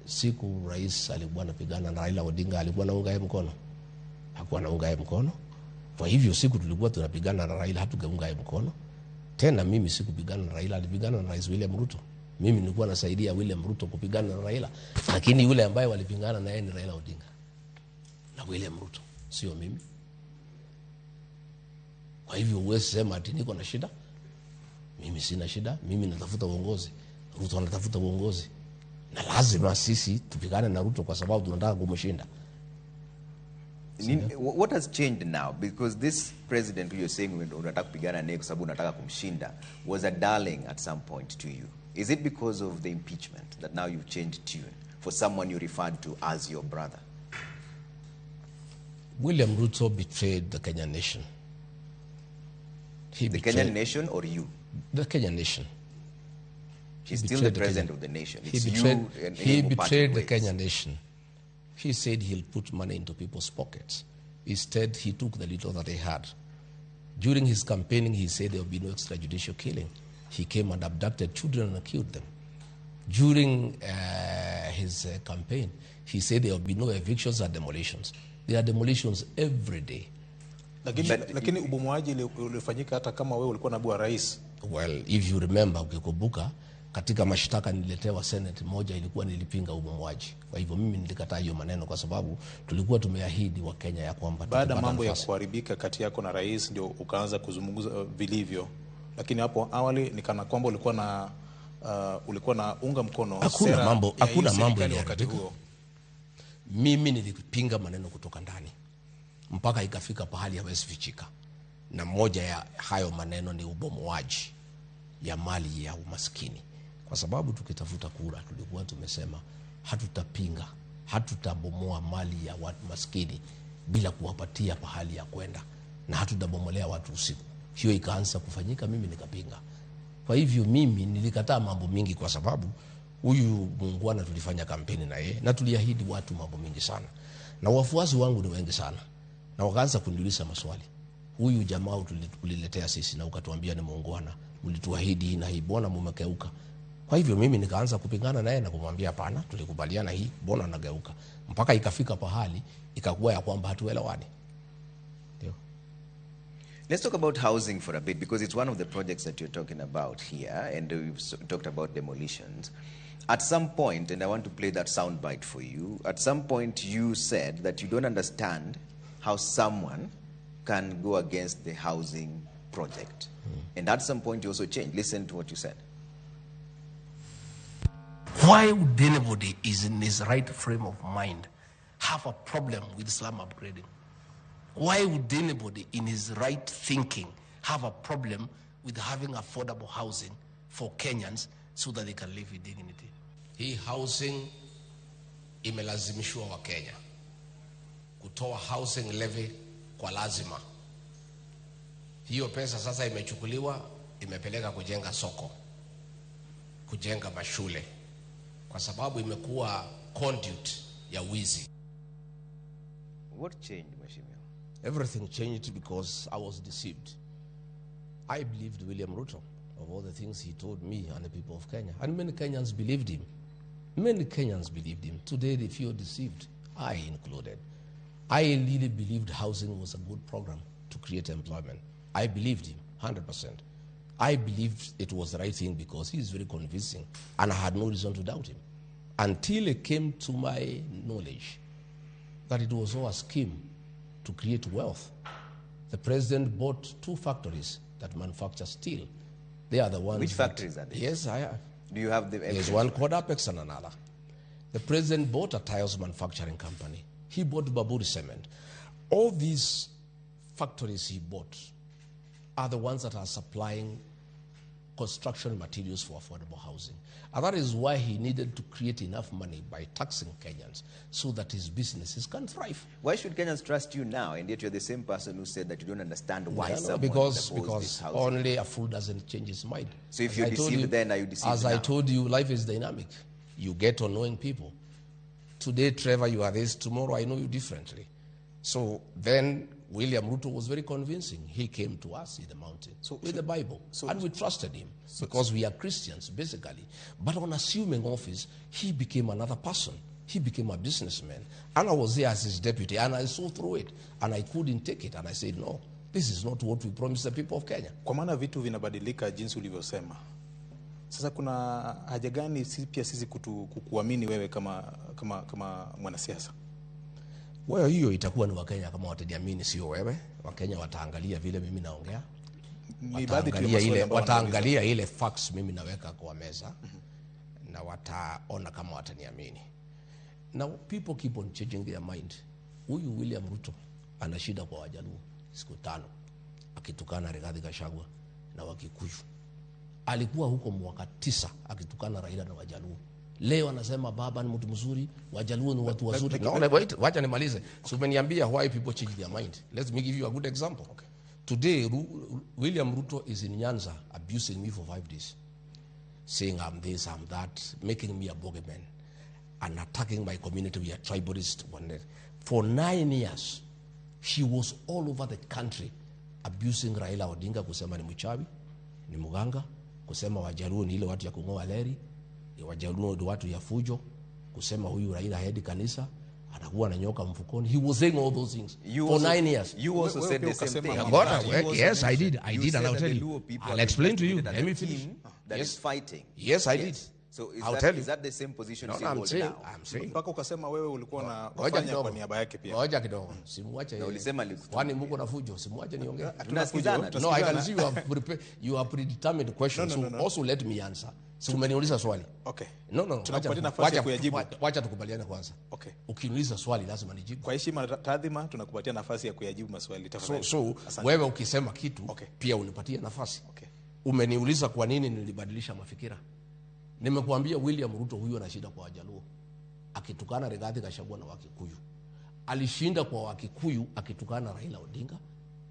siku rais alikuwa anapigana na Raila Odinga alikuwa anaunga yeye mkono? Hakuwa anaunga yeye mkono. Kwa hivyo siku tulikuwa tunapigana na Raila hatugeunga yeye mkono. Tena mimi sikupigana na Raila, alipigana na Rais William Ruto. Mimi nilikuwa nasaidia William Ruto kupigana na Raila, lakini yule ambaye walipingana na yeye ni Raila Odinga na William Ruto, sio mimi. Kwa hivyo uwezi sema ati niko na shida. Mimi sina shida, mimi natafuta uongozi. Ruto anatafuta uongozi. Na lazima sisi tupigane na Ruto kwa sababu tunataka kumshinda. What has changed now? Because this president who you're saying unataka kupigana naye kwa sababu unataka kumshinda was a darling at some point to you. Is it because of the impeachment that now you've changed tune for someone you referred to as your brother? William Ruto betrayed the Kenyan nation. The Kenyan nation or you? The Kenyan nation. He's still the president of the nation. It's he betrayed the Kenyan nation. He said he'll put money into people's pockets. Instead, he took the little that he had. During his campaigning, he said there will be no extrajudicial killing. He came and abducted children and killed them. During his campaign, he said there will be no evictions or demolitions. There are demolitions every day. Lakini ubomoaji ulifanyika hata kama wewe ulikuwa naibu wa rais. Well, if you remember, ukikumbuka, katika mashtaka niletewa Senate moja ilikuwa nilipinga ubomoaji. Kwa hivyo mimi nilikataa hiyo maneno kwa sababu tulikuwa tumeahidi wa Kenya ya kwamba baada mambo ya kuharibika kati yako na rais ndio ukaanza kuzungumza vilivyo. Lakini hapo awali ni kana kwamba ulikuwa na unga mkono hakuna mambo ya wakati huo. Mimi nilipinga maneno kutoka ndani mpaka ikafika pahali hawezi fichika. Na moja ya hayo maneno ni ubomoaji ya mali ya umaskini. Kwa sababu tukitafuta kura tulikuwa tumesema hatutapinga, hatutabomoa mali ya watu maskini bila kuwapatia pahali ya kwenda, na hatutabomolea watu usiku. Hiyo ikaanza kufanyika, mimi nikapinga. Kwa hivyo mimi nilikataa mambo mingi kwa sababu huyu muungwana tulifanya kampeni na yeye na tuliahidi watu mambo mingi sana. Na wafuasi wangu ni wengi sana. Na wakaanza kuniuliza maswali. Huyu jamaa uliletea sisi na ukatuambia ni muungwana, mlituahidi na hii, mbona mmekeuka? Kwa hivyo mimi nikaanza kupingana naye na kumwambia hapana, tulikubaliana hii, mbona nageuka? Mpaka ikafika pahali ikakuwa ya kwamba hatuelewani. Ndio. Let's talk about housing for a bit, because it's one of the projects that you're talking about here, and we've talked about demolitions. At some point, and I want to play that soundbite for you, at some point you said that you don't understand how someone can go against the housing project. And at some point you also changed. Listen to what you said. Why would anybody is in his right frame of mind have a problem with slum upgrading? Why would anybody in his right thinking have a problem with having affordable housing for Kenyans so that they can live with dignity? Hii housing imelazimishwa wa Kenya kutoa housing levy kwa lazima. Hiyo pesa sasa imechukuliwa, imepeleka kujenga soko, kujenga mashule, kwa sababu imekuwa conduit ya wizi. What changed, Mheshimiwa? Everything changed because I was deceived. I believed William Ruto of all the things he told me and the people of Kenya. And many Kenyans believed him. Many Kenyans believed him. Today they feel deceived, I included. I really believed housing was a good program to create employment. I believed him 100%. I believed it was the right thing because he is very convincing and I had no reason to doubt him. Until it came to my knowledge that it was all a scheme to create wealth. The president bought 2 factories that manufacture steel. They are the ones. Which factories are they? Yes, I have. Do you have the evidence? There's one called Apex and another. The president bought a tiles manufacturing company. He bought Baburi Cement. All these factories he bought are the ones that are supplying construction materials for affordable housing. And that is why he needed to create enough money by taxing Kenyans so that his businesses can thrive. Why should Kenyans trust you now, and yet you're the same person who said that you don't understand why someone because this housing? Only a fool doesn't change his mind. So if you're deceived then, are you deceived As now? I told you, life is dynamic. You get on knowing people. Today, Trevor, you are this. Tomorrow, I know you differently. So then William Ruto was very convincing. He came to us in the mountain with the Bible. And we trusted him because we are Christians, basically. But on assuming office, he became another person. He became a businessman. And I was there as his deputy, and I saw through it. And I couldn't take it. And I said, no, this is not what we promised the people of Kenya. Kwa maana vitu vinabadilika jinsi ulivyosema. Sasa kuna haja gani pia sisi kukuamini wewe kama mwanasiasa? Well, hiyo itakuwa ni Wakenya kama wataniamini, sio wewe. Wakenya wataangalia vile mimi naongea. Wataangalia ile facts mimi naweka kwa meza. Na wataona kama wataniamini. Now people keep on changing their mind. Huyu William Ruto ana shida kwa Wajaluo siku 5 akitukana Rigathi Gachagua na Wakikuyu. Alikuwa huko mwaka 9 akitukana Raila na Wajaluo. Leo anasema baba ni mtu mzuri, Wajaluo ni watu wazuri. No, wait, wacha nimalize. So umeniambia why people change their mind. Let me give you a good example. Okay. Today William Ruto is in Nyanza abusing me for 5 days. Saying I'm this, I'm that, making me a bogeyman and attacking my community. We are tribalist. For 9 years, she was all over the country abusing Raila Odinga, kusema ni mchawi, ni muganga, kusema Wajaluo ni ile watu ya kungoa leri, Wajaluo ni watu ya fujo, kusema huyu Raila haendi kanisa, anakuwa na nyoka mfukoni. He was saying all those things for 9 years. You also said the same thing. Yes, I did, and I'll tell you. I'll explain to you. Let me finish. That is fighting. Yes, I did. So is that the same position you hold now? I'm saying. Mpaka ukasema wewe ulikuwa na kufanya kwa niaba yake pia. Ngoja kidogo. Simuache yeye. Na ulisema kwani mko na fujo, simuache niongee. Tunasikizana. No, I can see you have predetermined questions. So also let me answer. So umeniuliza swali. Okay. No. Tunakupatia nafasi ya kuyajibu. Wacha tukubaliane kwanza. Okay. Ukiniuliza swali lazima nijibu. Kwa heshima na taadhima tunakupatia nafasi ya kuyajibu maswali tafadhali. So wewe ukisema kitu pia unipatie nafasi. Okay. Umeniuliza kwa nini nilibadilisha mafikira. Nimekuambia William Ruto huyu ana shida kwa Wajaluo. Akitukana Rigathi Gachagua na Wakikuyu. Alishinda kwa Wakikuyu akitukana Raila Odinga,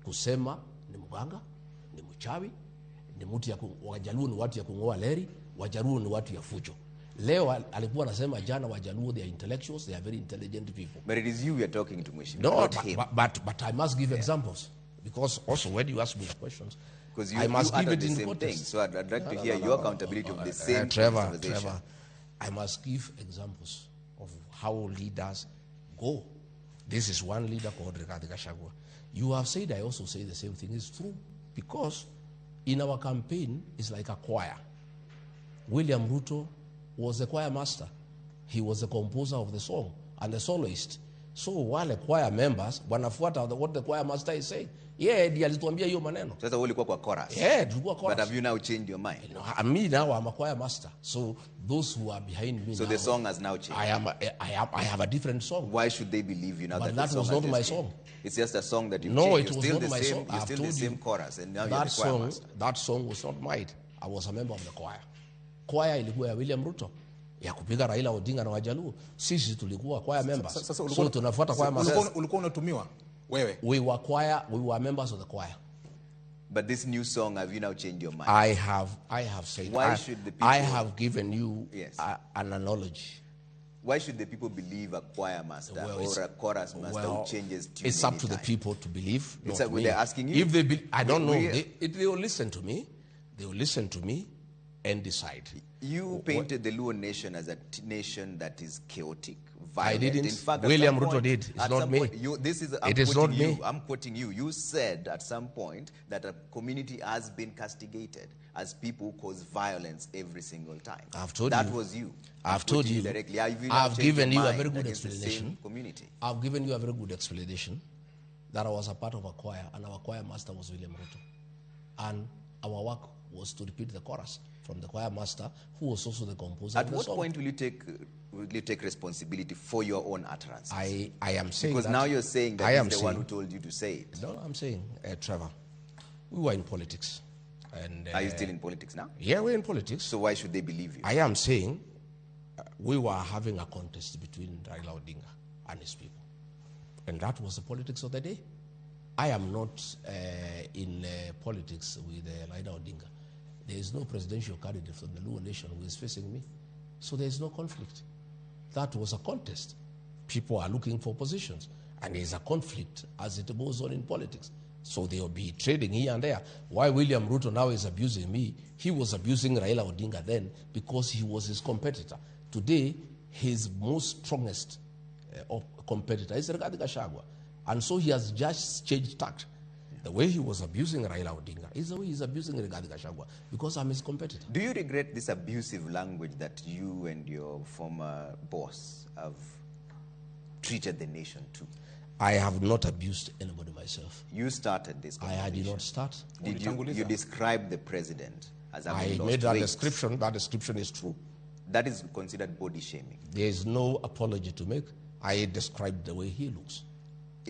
kusema ni mganga, ni mchawi, ni mtu ya Wajaluo ni watu ya kungoa leri, Wajaluo ni watu ya fujo. Leo alikuwa anasema jana Wajaluo they are intellectuals, they are very intelligent people. But it is you are talking to Mheshimiwa. No, but I must give examples. Because also when you ask me the questions, because you I must give it the in same context. Thing. So I'd like to hear your accountability of the same Trevor, I must give examples of how leaders go. This is one leader called Rigathi Gachagua. You have said, I also say the same thing is true. Because in our campaign, it's like a choir. William Ruto was the choir master. He was the composer of the song and the soloist. So while the choir members wanafuata what the choir master is saying. Yeah, ndiye alituambia hiyo maneno. Sasa wewe ulikuwa kwa chorus. Yeah, tulikuwa chorus. But have you now changed your mind? No, me now I'm a choir master. So those who are behind me so now, the song has now changed. I have a different song. Why should they believe you now? But that was not my song. It's just a song that you no, changed. It was not my song. You're still the same chorus, and now you're the choir master. That song was not mine. I was a member of the choir. Choir ilikuwa ya William Ruto. Ya kupiga Raila Odinga na Wajaluo. Sisi tulikuwa choir members. So tunafuata choir members. Ulikuwa unatumiwa wewe? We were members of the choir. But this new song, have you now changed your mind? I have said. Why should the people? I have given you an analogy. Why should the people believe a choir master or a chorus master who changes tune? It's up to the people to believe. Not me. They're asking you. If they, I don't know. They will listen to me. They will listen to me and decide. You painted the Luo nation as a nation that is chaotic, violent. I didn't. In fact, William Ruto did. It's not me. It is not me. I'm quoting you. You said at some point that a community has been castigated as people who cause violence every single time. I've told you. That was you. I've told you. Directly. I've given you a very good explanation. Community. I've given you a very good explanation that I was a part of a choir and our choir master was William Ruto. And our work was to repeat the chorus from the choir master, who was also the composer. At what point will you take responsibility for your own utterance? I am saying because that now you're saying that he's the one who told you to say it. No, I'm saying, Trevor, we were in politics. And, are you still in politics now? Yeah, we're in politics. So why should they believe you? I am saying we were having a contest between Raila Odinga and his people. And that was the politics of the day. I am not in politics with Raila Odinga. There is no presidential candidate from the Luo nation who is facing me. So there is no conflict. That was a contest. People are looking for positions. And there's a conflict as it goes on in politics. So they will be trading here and there. Why William Ruto now is abusing me, he was abusing Raila Odinga then because he was his competitor. Today, his most strongest competitor is Rigathi Gachagua. And so he has just changed tact. The way he was abusing Raila Odinga is the way he's abusing Rigathi Gachagua because I'm his competitor. Do you regret this abusive language that you and your former boss have treated the nation to? I have not abused anybody myself. You started this conversation. I did not start. Did you describe the president as having I made that description. That description is true. That is considered body shaming. There is no apology to make. I described the way he looks.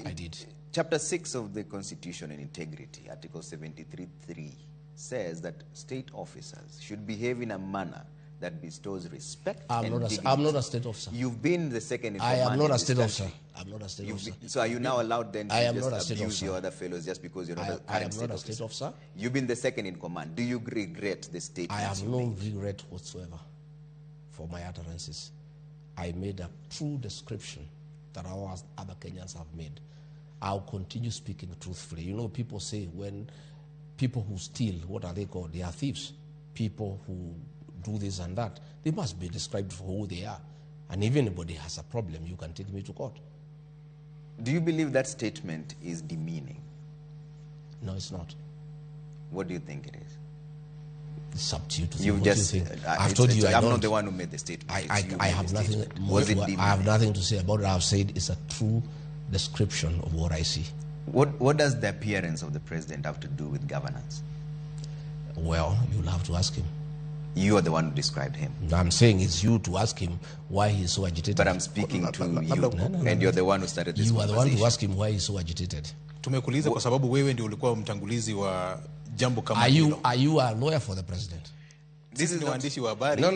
I did. Chapter 6 of the Constitution and Integrity, Article 73.3, says that state officers should behave in a manner that bestows respect and dignity. I'm not a state officer. You've been the second in command. I am not a state officer. I'm not a state officer. So are you now allowed then to just abuse your other fellows just because you're not a current state officer? I am not a state officer. You've been the second in command. Do you regret the statement? I have no regret whatsoever for my utterances. I made a true description that our other Kenyans have made. I'll continue speaking truthfully. You know, people say when people who steal, what are they called? They are thieves. People who do this and that, they must be described for who they are. And if anybody has a problem, you can take me to court. Do you believe that statement is demeaning? No, it's not. What do you think it is? It's up to you to You've think. just, What do you think? I've told you I'm not the one who made the statement. I have nothing. I have nothing to say about it. I've said it's a true description of what I see. What does the appearance of the president have to do with governance? Well, you'll have to ask him. You are the one who described him. I'm saying it's you to ask him why he's so agitated. But I'm speaking to you, and you're the one who started this conversation. You are the one to ask him why he's so agitated. Tumekuuliza kwa sababu wewe ndio ulikuwa mtangulizi wa jambo kama hilo. Are you a lawyer for the president? This is waandishi wa habari. No.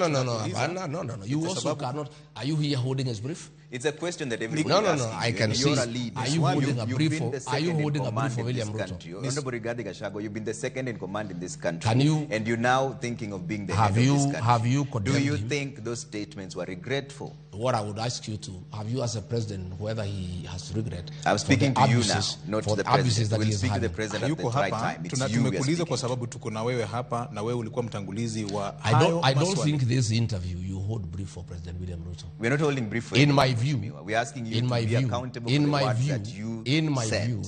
You also cannot. Are you here holding his brief? It's a question that everybody No. I can see. Are you holding a brief for William Ruto? Honorable Rigathi Gachagua, you've been the second in command in this country. And you're now thinking of being the head of this country. Have you condemned him? Do you think those statements were regretful? What I would ask you to, have you as a president, whether he has regret? I'm speaking to you now, not to the president. We'll speak to the president at the right time. It's you we are speaking. Kwa sababu tuko na wewe hapa na wewe ulikuwa mtangulizi wa I don't think this interview you hold brief for President William Ruto. We're not holding brief for in my view. We're asking you to be accountable for the words that you said. In my view,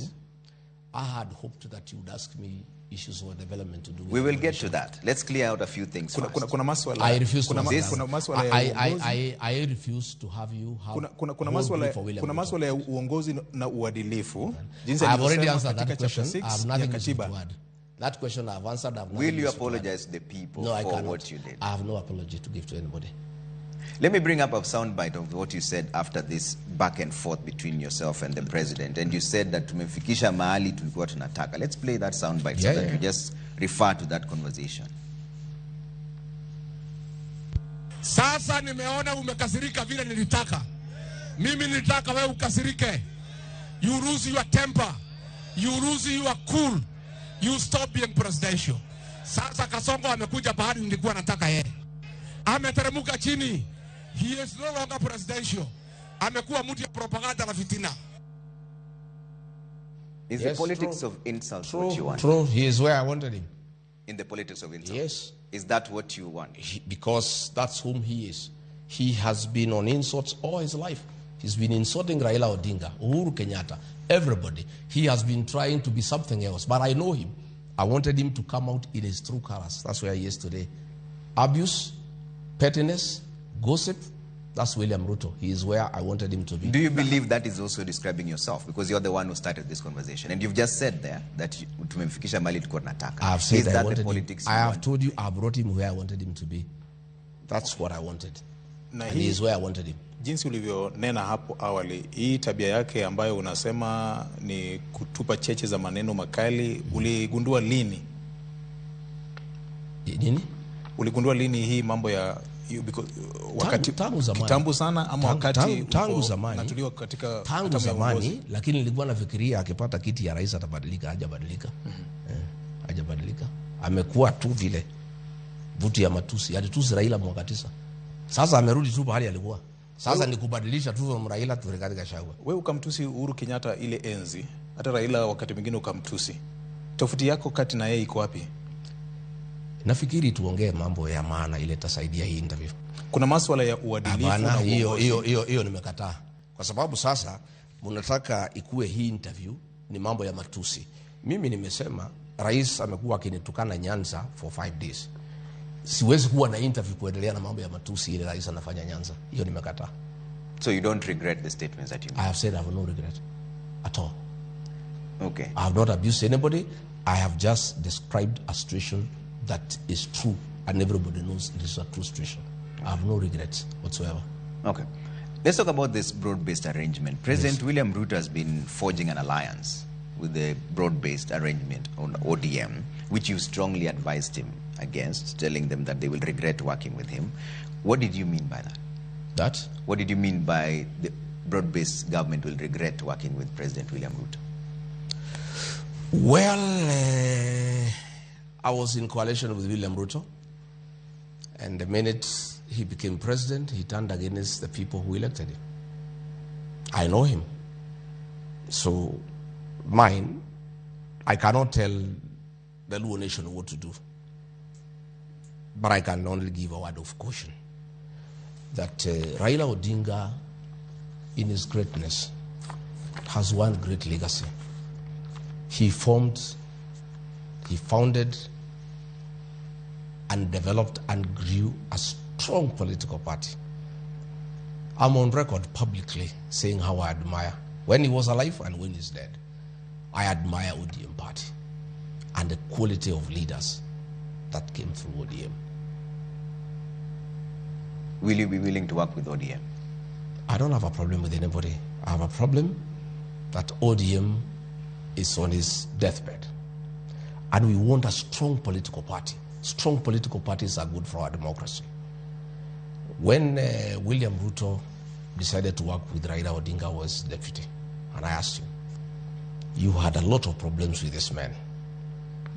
I had hoped that you would ask me issues or development to do with. We will get to that. Let's clear out a few things first. I refuse to I refuse to have you have kuna maswala ya uongozi na uadilifu. I have already answered that question. I have nothing to add. That question I have answered. Will you apologize to the people for what you did? I have no apology to give to anybody. Let me bring up a soundbite of what you said after this back and forth between yourself and the president. And you said that tumefikisha mahali tulikuwa tunataka. Let's play that soundbite so that you just refer to that conversation. Sasa nimeona umekasirika vile nilitaka. Mimi nilitaka wewe ukasirike. You lose your temper. You lose your cool. You stop being presidential. Sasa Kasongo amekuja bahari nilikuwa nataka yeye. Ameteremuka chini. He is no longer presidential. Amekuwa mtu ya propaganda na fitina. Is the politics of insult what you want? True. He is where I wanted him. In the politics of insult? Yes. Is that what you want? Because that's whom he is. He has been on insults all his life. He's been insulting Raila Odinga, Uhuru Kenyatta, everybody. He has been trying to be something else. But I know him. I wanted him to come out in his true colors. That's where he is today. Abuse, pettiness, gossip, that's William Ruto. He is where I wanted him to be. Do you believe that is also describing yourself? Because you're the one who started this conversation. And you've just said there that tumemfikisha mahali tulikuwa tunataka. I have said is that the politics I have told you I brought him where I wanted him to be. That's what I wanted. And he is where I wanted him. Jinsi ulivyonena hapo awali, hii tabia yake ambayo unasema ni kutupa cheche za maneno makali, uligundua lini? Nini? Uligundua lini hii mambo ya wakati kitambo sana ama wakati tangu zamani natuliwa katika tangu zamani, lakini nilikuwa nafikiria akipata kiti ya rais atabadilika. Hajabadilika. Hajabadilika. Amekuwa tu vile vuti ya matusi. Alitusi Raila mwaka 9. Sasa amerudi tu pale alikuwa. Sasa ni kubadilisha tu from Raila to Rigathi Gachagua. Wewe ukamtusi Uhuru Kenyatta ile enzi, hata Raila wakati mwingine ukamtusi. Tofauti yako kati na yeye iko wapi? Nafikiri tuongee mambo ya maana ile tasaidia hii interview. Kuna masuala ya uadilifu na hiyo nimekataa. Kwa sababu sasa mnataka ikue hii interview ni mambo ya matusi. Mimi nimesema rais amekuwa akinitukana Nyanza for 5 days. Siwezi kuwa na interview kuendelea na mambo ya matusi ile rais anafanya Nyanza. Hiyo nimekataa. So you don't regret the statements that you made? I have said I have no regret at all. Okay. I have not abused anybody. I have just described a situation that is true and everybody knows it is a true situation. I have no regrets whatsoever. Okay. Let's talk about this broad-based arrangement. President William Ruto has been forging an alliance with the broad-based arrangement on ODM, which you strongly advised him against, telling them that they will regret working with him. What did you mean by that? That? What did you mean by the broad-based government will regret working with President William Ruto? Well, I was in coalition with William Ruto, and the minute he became president, he turned against the people who elected him. I know him. So, I cannot tell the Luo nation what to do. But I can only give a word of caution that Raila Odinga, in his greatness, has one great legacy. He founded and developed and grew a strong political party. I'm on record publicly saying how I admire, when he was alive and when he's dead, I admire ODM party and the quality of leaders that came through ODM. Will you be willing to work with ODM? I don't have a problem with anybody. I have a problem that ODM is on his deathbed. And we want a strong political party. Strong political parties are good for our democracy. When William Ruto decided to work with Raila Odinga was deputy, and I asked him, you had a lot of problems with this man.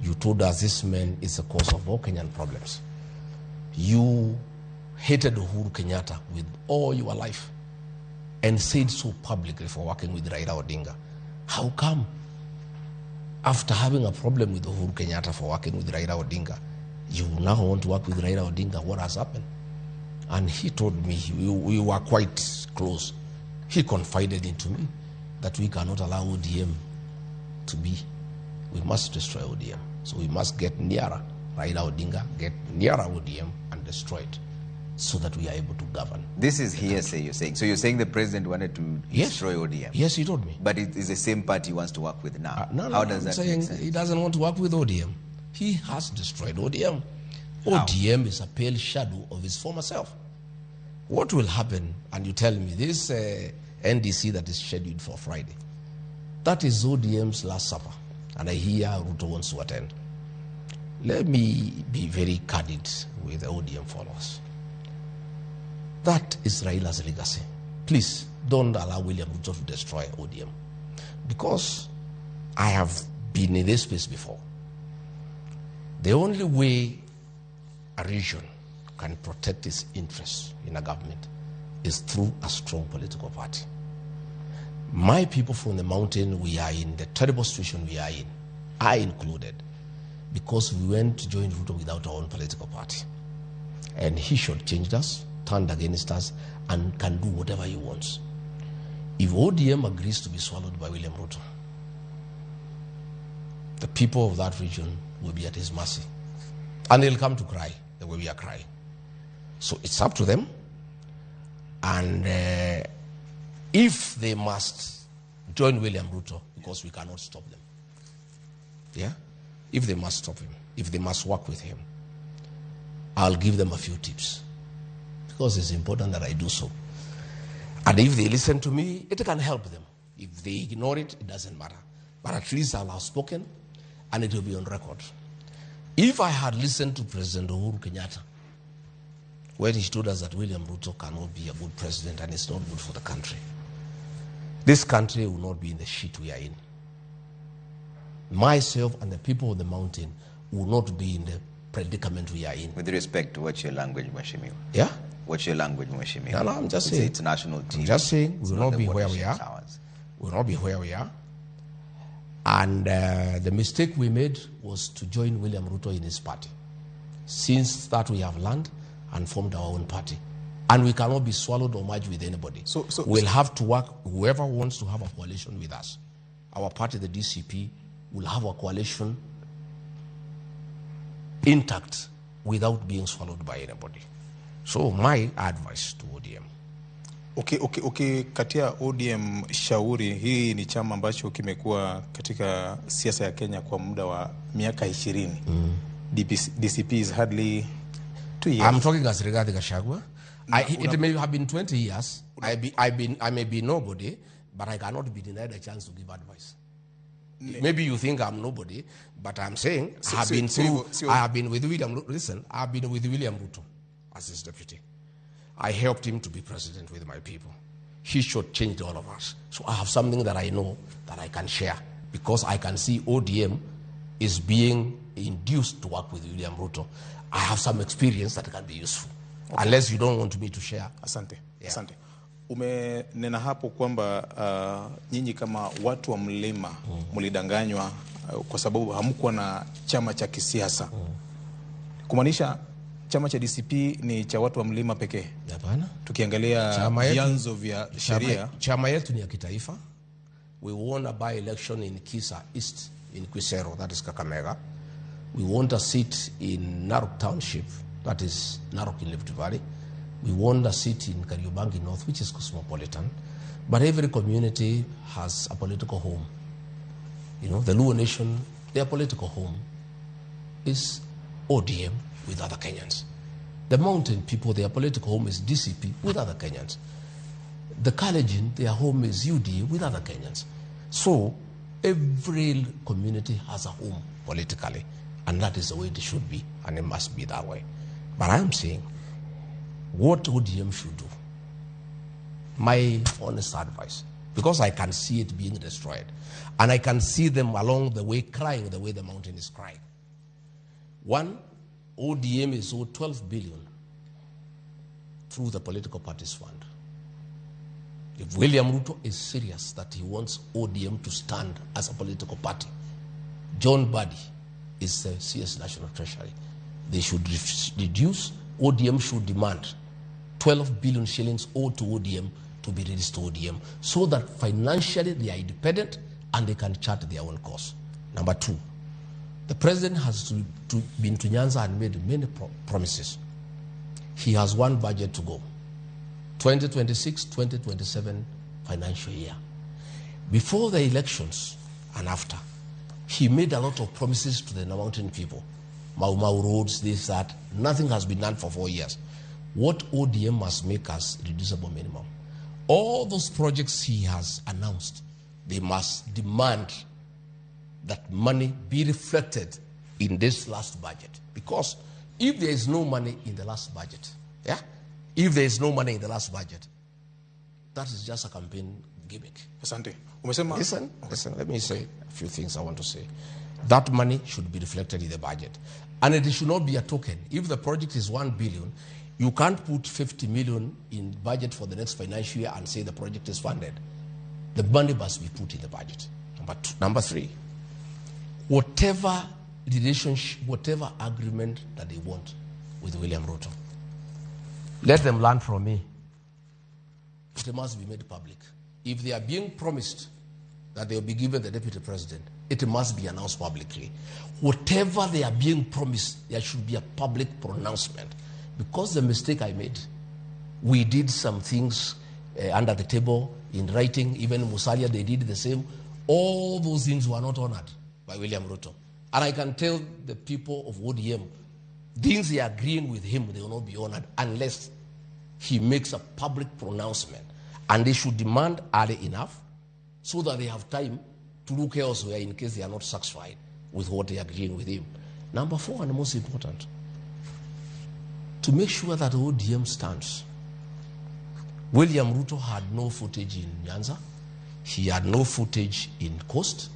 You told us this man is the cause of all Kenyan problems. You hated Uhuru Kenyatta with all your life and said so publicly for working with Raila Odinga. How come, after having a problem with Uhuru Kenyatta for working with Raila Odinga, you now want to work with Raila Odinga? What has happened? And he told me, we were quite close. He confided into me that we cannot allow ODM to be. We must destroy ODM. So we must get nearer Raila Odinga, get nearer ODM and destroy it so that we are able to govern. This is hearsay you're saying. So you're saying the president wanted to destroy ODM? Yes, he told me. But it is the same party he wants to work with now. How does that make sense? He doesn't want to work with ODM. He has destroyed ODM. ODM is a pale shadow of his former self. What will happen, and you tell me, this NDC that is scheduled for Friday, that is ODM's last supper, and I hear Ruto wants to attend. Let me be very candid with the ODM followers. That is Raila's legacy. Please don't allow William Ruto to destroy ODM, because I have been in this space before. The only way a region can protect its interests in a government is through a strong political party. My people from the mountain, we are in the terrible situation we are in, I included, because we went to join Ruto without our own political party. And he shortchanged us, turned against us, and can do whatever he wants. If ODM agrees to be swallowed by William Ruto, the people of that region will be at his mercy. And they'll come to cry the way we are crying. So it's up to them. And if they must join William Ruto, because we cannot stop them. Yeah? If they must stop him, if they must work with him, I'll give them a few tips, because it's important that I do so. And if they listen to me, it can help them. If they ignore it, it doesn't matter. But at least I'll have spoken, and it will be on record. If I had listened to President Uhuru Kenyatta when he told us that William Ruto cannot be a good president and it's not good for the country, this country will not be in the shit we are in. Myself and the people of the mountain will not be in the predicament we are in. With respect to what's your language, Mheshimiwa? Yeah? What's your language, Mheshimiwa? No, I'm just saying. It's national TV. I'm just saying It's we will not not the be where we watershed are. towers. We will not be where we are. And the mistake we made was to join William Ruto in his party. Since that, we have learned and formed our own party. And we cannot be swallowed or merged with anybody. We'll have to work, whoever wants to have a coalition with us. Our party, the DCP, will have a coalition intact without being swallowed by anybody. So my advice to ODM. Okay, katia ODM shauri, hii ni chama ambacho kimekuwa katika siasa ya Kenya kwa muda wa miaka 20. DCP is hardly 2 years. I'm talking as Rigathi Gachagua. It may have been 20 years. I may be nobody, but I cannot be denied a chance to give advice. Maybe you think I'm nobody, but I'm saying I have been with William Ruto as his deputy. I helped him to be president with my people. He shortchanged all of us. So I have something that I know that I can share because I can see ODM is being induced to work with William Ruto. I have some experience that can be useful. Okay. Unless you don't want me to share. Asante. Yeah. Asante. Umenena hapo kwamba nyinyi kama watu wa mlima mlidanganywa kwa sababu hamkuwa na chama cha kisiasa. Kumaanisha chama cha DCP ni cha watu wa mlima pekee? Hapana. Tukiangalia vyanzo vya sheria, chama yetu ni ya kitaifa. We won a by-election in Kisa East in Quisero, that is Kakamega. We won a seat in Narok Township, that is Narok in Rift Valley. We won a seat in Kariobangi North, which is cosmopolitan. But every community has a political home. You know, the Luo Nation, their political home is ODM with other Kenyans. The mountain people, their political home is DCP with other Kenyans. The Kalenjin, their home is UDA with other Kenyans. So every community has a home politically, and that is the way it should be, and it must be that way. But I am saying, what ODM should do, my honest advice, because I can see it being destroyed, and I can see them along the way crying the way the mountain is crying. One, ODM is owed 12 billion through the political parties fund. If William Ruto is serious that he wants ODM to stand as a political party, John Buddy is the CS National Treasury. They should reduce, ODM should demand 12 billion shillings owed to ODM to be released to ODM so that financially they are independent and they can chart their own course. Number two, the president has been to Nyanza and made many promises. He has one budget to go, 2026-2027 financial year. Before the elections and after, he made a lot of promises to the mountain people. Mau Mau roads, this, that. Nothing has been done for 4 years. What ODM must make us reducible minimum? All those projects he has announced, they must demand that money be reflected in this last budget. Because if there is no money in the last budget, if there is no money in the last budget, that is just a campaign gimmick. Asante. Listen, let me say a few things I want to say. That money should be reflected in the budget. And it should not be a token. If the project is 1 billion, you can't put 50 million in budget for the next financial year and say the project is funded. The money must be put in the budget. Number three, whatever relationship, whatever agreement that they want with William Ruto, let them learn from me. It must be made public. If they are being promised that they will be given the deputy president, it must be announced publicly. Whatever they are being promised, there should be a public pronouncement. Because the mistake I made, we did some things under the table in writing. Even Musalia, they did the same. All those things were not honored by William Ruto. And I can tell the people of ODM, things they are agreeing with him, they will not be honored unless he makes a public pronouncement. And they should demand early enough so that they have time to look elsewhere in case they are not satisfied with what they are agreeing with him. Number four, and the most important, to make sure that ODM stands. William Ruto had no footage in Nyanza. He had no footage in Coast.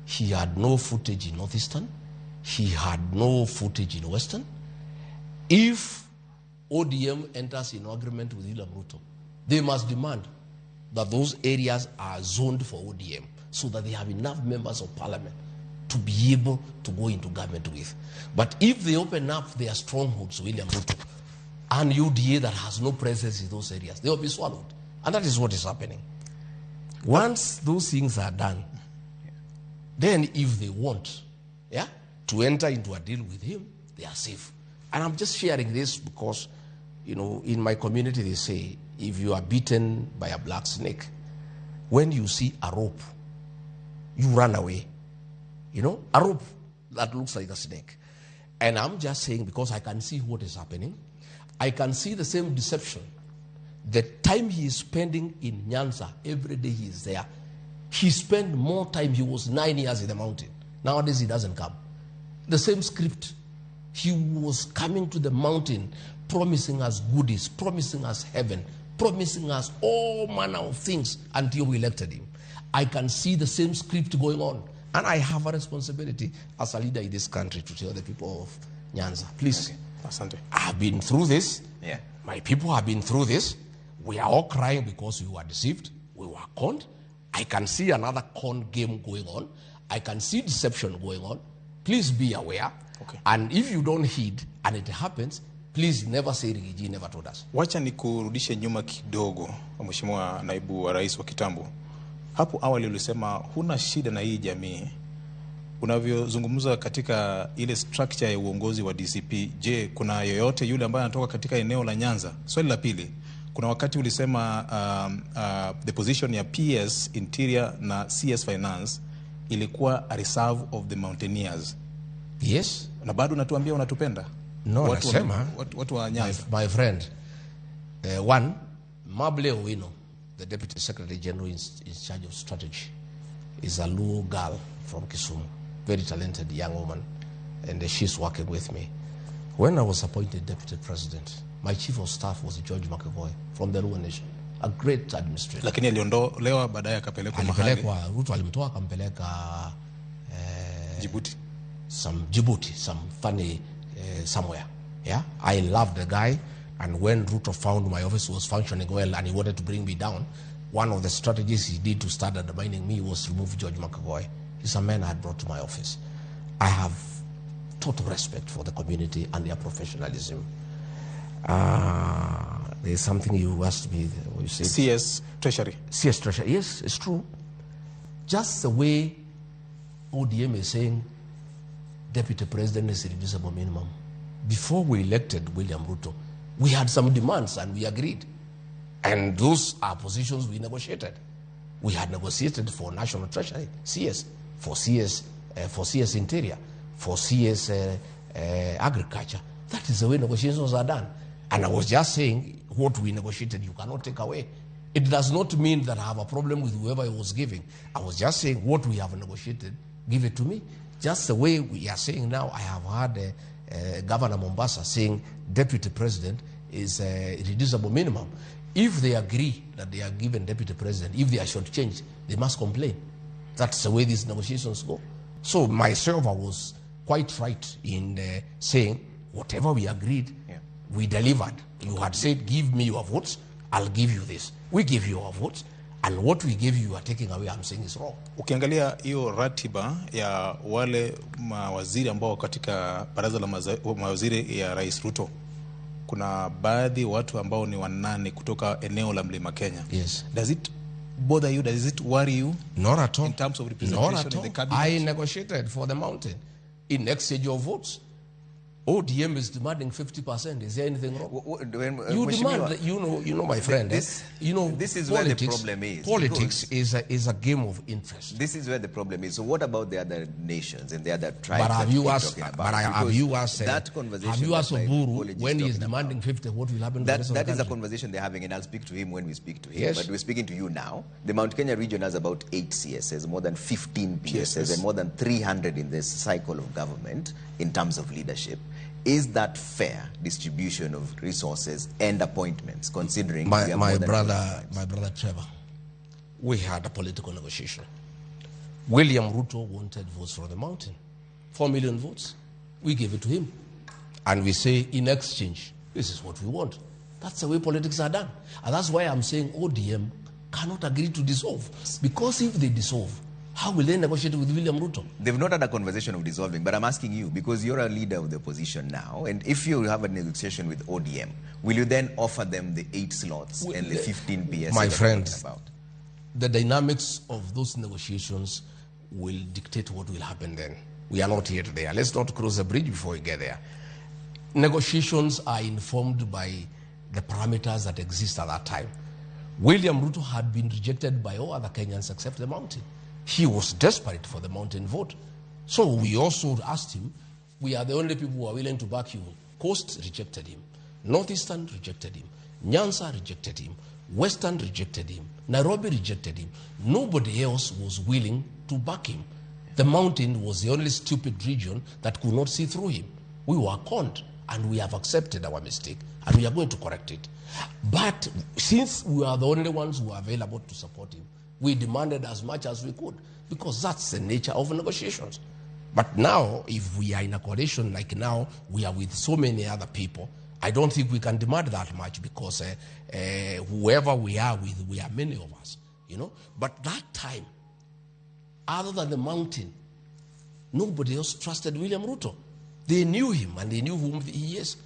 He had no footage in Northeastern. He had no footage in Western. If ODM enters in agreement with William Ruto, they must demand that those areas are zoned for ODM so that they have enough members of parliament to be able to go into government with. But if they open up their strongholds, William Ruto, and UDA that has no presence in those areas, they will be swallowed. And that is what is happening. Once those things are done, then if they want to enter into a deal with him, they are safe. And I'm just sharing this because, in my community they say, if you are bitten by a black snake, when you see a rope, you run away. A rope that looks like a snake. And I'm just saying, because I can see what is happening, I can see the same deception. The time he is spending in Nyanza, every day he is there, he spent more time. He was 9 years in the mountain. Nowadays he doesn't come. The same script. He was coming to the mountain, promising us goodies, promising us heaven, promising us all manner of things until we elected him. I can see the same script going on. And I have a responsibility as a leader in this country to tell the people of Nyanza, please, I have been through this. Yeah. My people have been through this. We are all crying because we were deceived. We were conned. I can see another con game going on. I can see deception going on. Please be aware. Okay. And if you don't heed and it happens, please never say Rigathi never told us. Wacha nikurudishe nyuma kidogo, Mheshimiwa Naibu wa Rais wa kitambo. Hapo awali ulisema huna shida na hii jamii. Unavyozungumza katika ile structure ya uongozi wa DCP, je, kuna yoyote yule ambaye anatoka katika eneo la Nyanza? Swali la pili, kuna wakati ulisema the position ya PS Interior na CS Finance ilikuwa a reserve of the mountaineers. Yes. Na bado unatuambia unatupenda? No, watu wa Nyanza. My friend, one, Mable Owino, the Deputy Secretary General in charge of strategy, is a Luo girl from Kisumu, very talented young woman, and she's working with me. When I was appointed Deputy President, my Chief of Staff was George McAvoy from the Luo Nation, a great administrator. Lakini aliondolewa baadaye akapelekwa mahali. Ruto alimtoa akampeleka Djibouti. Some funny somewhere. Yeah, I loved the guy, and when Ruto found my office was functioning well and he wanted to bring me down, one of the strategies he did to start undermining me was remove George McAvoy. He's a man I had brought to my office. I have total respect for the community and their professionalism. There's something you asked me. You said CS Treasury. CS Treasury. Yes, it's true. Just the way ODM is saying Deputy President is a reducible minimum. Before we elected William Ruto, we had some demands and we agreed. And those are positions we negotiated. We had negotiated for National Treasury, CS, for CS Interior, for CS Agriculture. That is the way negotiations are done. And I was just saying, what we negotiated, you cannot take away. It does not mean that I have a problem with whoever I was giving. I was just saying, what we have negotiated, give it to me. Just the way we are saying now, I have had Governor Mombasa saying Deputy President is a reducible minimum. If they agree that they are given Deputy President, if they are shortchanged, they must complain. That's the way these negotiations go. So myself, I was quite right in saying whatever we agreed, we delivered. You had said, give me your votes, I'll give you this. We give you our votes, and what we gave you are taking away, I'm saying is wrong. Ukiangalia hiyo ratiba ya wale mawaziri ambao katika baraza la mawaziri ya Rais Ruto, kuna baadhi watu ambao ni wanane kutoka eneo la Mlima Kenya. Yes. Does it bother you? Does it worry you? Not at all. In terms of representation in the cabinet? I negotiated for the mountain in exchange of votes. ODM is demanding 50%. Is there anything wrong? You demand, you know, my friend. This is where the problem is. Politics is a game of interest. This is where the problem is. So what about the other nations and the other tribes? But have you asked? Have you asked Oburu when he is demanding 50? What will happen? That is a conversation they're having, and I'll speak to him when we speak to him. Yes. But we're speaking to you now. The Mount Kenya region has about 8 CSs, more than 15 PSs, and more than 300 in this cycle of government in terms of leadership. Is that fair distribution of resources and appointments, considering my brother Trevor, we had a political negotiation. William Ruto wanted votes from the mountain, 4 million votes. We gave it to him, and we say in exchange This is what we want. That's the way politics are done. And that's why I'm saying ODM cannot agree to dissolve. Because if they dissolve, how will they negotiate with William Ruto? They've not had a conversation of dissolving, but I'm asking you, because you're a leader of the opposition now, and if you have a negotiation with ODM, will you then offer them the 8 slots and the 15 PS? My friend, the dynamics of those negotiations will dictate what will happen then. We are not yet there. Let's not cross the bridge before we get there. Negotiations are informed by the parameters that exist at that time. William Ruto had been rejected by all other Kenyans except the Mountain. He was desperate for the Mountain vote. So we also asked him, we are the only people who are willing to back you. Coast rejected him. Northeastern rejected him. Nyanza rejected him. Western rejected him. Nairobi rejected him. Nobody else was willing to back him. The Mountain was the only stupid region that could not see through him. We were conned, and we have accepted our mistake, and we are going to correct it. But since we are the only ones who are available to support him, we demanded as much as we could, because that's the nature of negotiations. But now, if we are in a coalition like now, we are with so many other people, I don't think we can demand that much, because whoever we are with, we are many of us, you know. But that time, other than the Mountain, nobody else trusted William Ruto. They knew him, and they knew whom he is.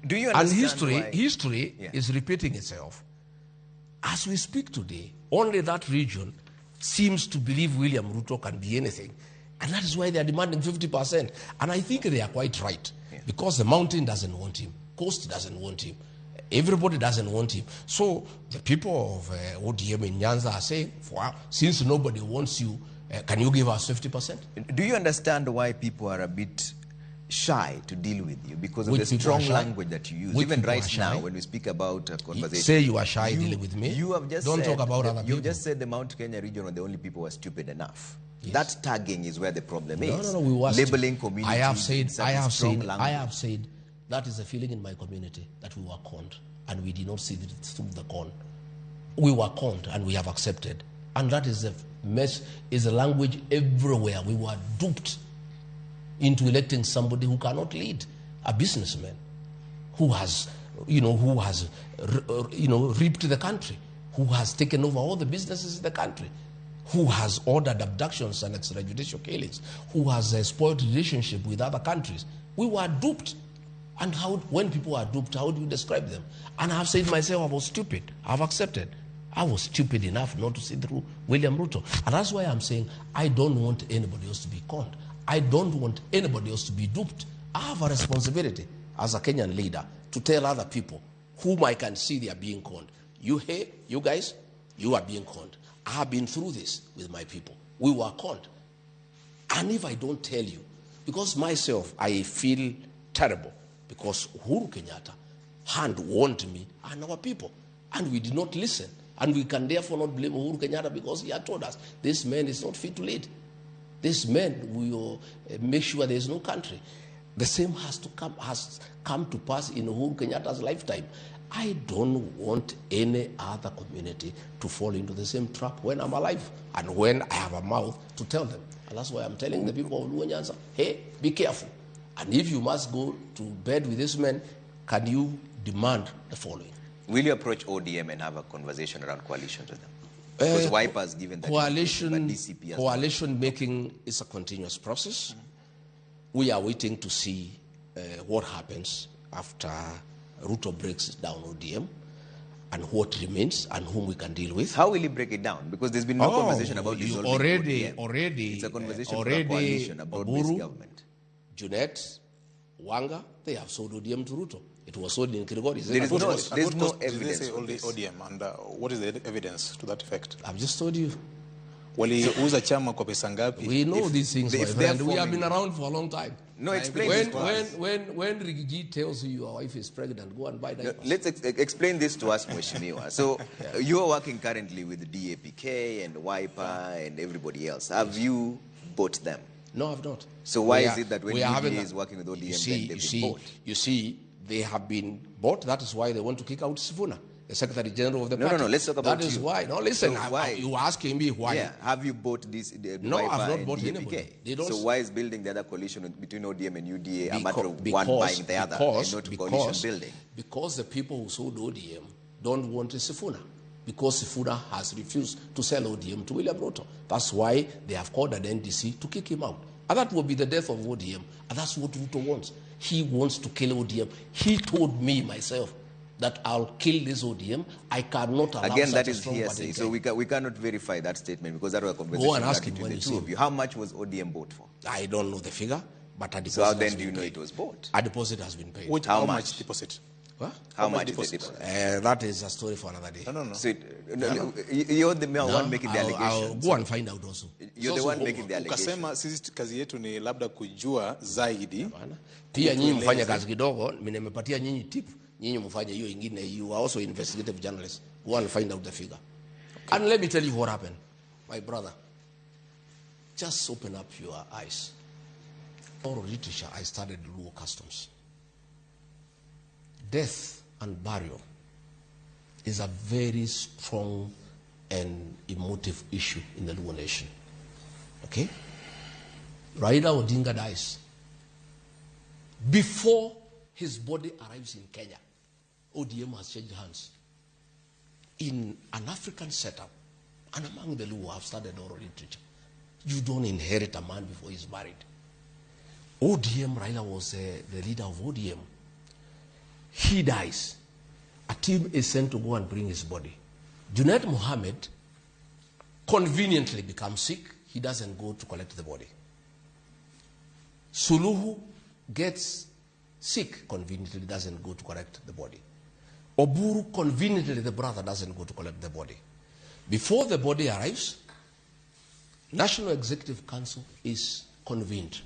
Do you understand and history is repeating itself. As we speak today, only that region seems to believe William Ruto can be anything. And that is why they are demanding 50%. And I think they are quite right. Because the Mountain doesn't want him. Coast doesn't want him. Everybody doesn't want him. So the people of ODM in Nyanza are saying, since nobody wants you, can you give us 50%? Do you understand why people are a bit shy to deal with you? Because of the strong language that you use. Even right now, when we speak about a conversation. Say you are shy dealing with me. You have just Don't talk about other people. You just said the Mount Kenya region were the only people who are stupid enough. Yes. That tagging is where the problem is. No, we were labeling communities. I have said that is a feeling in my community that we were conned, and we did not see through the con. We were conned, and we have accepted. And that is a mess, is a language everywhere. We were duped into electing somebody who cannot lead, a businessman who has, reaped the country, who has taken over all the businesses in the country, who has ordered abductions and extrajudicial killings, who has spoiled relationship with other countries. We were duped. And when people are duped, how do you describe them? And I have said myself, I was stupid. I've accepted. I was stupid enough not to see through William Ruto. And that's why I'm saying I don't want anybody else to be conned. I don't want anybody else to be duped. I have a responsibility as a Kenyan leader to tell other people whom I can see they are being conned. You guys, you are being conned. I have been through this with my people. We were conned. And if I don't tell you, because myself, I feel terrible, because Uhuru Kenyatta had warned me and our people, and we did not listen. And we can therefore not blame Uhuru Kenyatta, because he had told us this man is not fit to lead. This man will make sure there is no country. The same has come to pass in Uhuru Kenyatta's lifetime. I don't want any other community to fall into the same trap when I'm alive and when I have a mouth to tell them. And that's why I'm telling the people of Luo Nyanza, hey, be careful. And if you must go to bed with this man, can you demand the following? Will you approach ODM and have a conversation around coalitions with them? Because Wiper has given that coalition making is a continuous process. We are waiting to see what happens after Ruto breaks down ODM and what remains and whom we can deal with. How will he break it down? Because there's been no conversation about dissolving already. It's a conversation for a coalition about this government. Junet, Wanga, they have sold ODM to Ruto. It was sold in Kirigori. There's no evidence. Did they say only ODM? And what is the evidence to that effect? I've just told you. Waliuza chama kwa pesa ngapi? We know these things, my friend. We have been around for a long time. No, explain this when Rigathi tells you your wife is pregnant, go and buy diapers. Let's explain this to us, Mheshimiwa. So you are working currently with the DAPK and Wiper and everybody else. Have you bought them? No, I've not. So why is it that when UDA is working with ODM, then they've been bought? You see, they have been bought. That is why they want to kick out Sifuna. the Secretary General of the No, party. no, let's talk about That is you. why. No, listen, So why? you are asking me why. Yeah, have you bought this No, Wiper I've not and bought DAPK? anybody. They don't So why is building the other coalition between ODM and UDA a matter of one buying the other and not coalition building? Because the people who sold ODM don't want a Sifuna. Because Sifuna has refused to sell ODM to William Ruto. That's why they have called an NDC to kick him out. And that will be the death of ODM. And that's what Ruto wants. He wants to kill ODM. He told me myself that I'll kill this ODM. I cannot allow Again, such that a is strong hearsay. party. So we cannot verify that statement because that was a conversation Go and ask him between when the you two see of you. How much was ODM bought for? I don't know the figure, but a deposit So how has then been do you know paid. it was bought? A deposit has been paid. How How much? much deposit? What? How much much is the deposit? deposit? That is a story for another day. No. So you're the one making the I'll allegation. go and find out also. You're the one making the allegation. Ukasema sisi kazi yetu ni labda kujua zaidi. Pia nyinyi mfanye kazi kidogo, mimi nimepatia nyinyi tip, nyinyi mfanye hiyo ingine. You are also investigative journalists. Go and find out the figure. Okay. And let me tell you what happened. My brother, just open up your eyes. Oral literature, I studied Luo customs. Death and burial is a very strong and emotive issue in the Luo nation. Okay? Raila Odinga dies. Before his body arrives in Kenya, ODM has changed hands. In an African setup, and among the Luo have studied oral literature, you don't inherit a man before he's married. ODM, Raila was the leader of ODM. He dies. A team is sent to go and bring his body. Junaid Mohammed conveniently becomes sick. He doesn't go to collect the body. Suluhu gets sick, conveniently doesn't go to collect the body. Oburu, conveniently, the brother doesn't go to collect the body. Before the body arrives, National Executive Council is convened.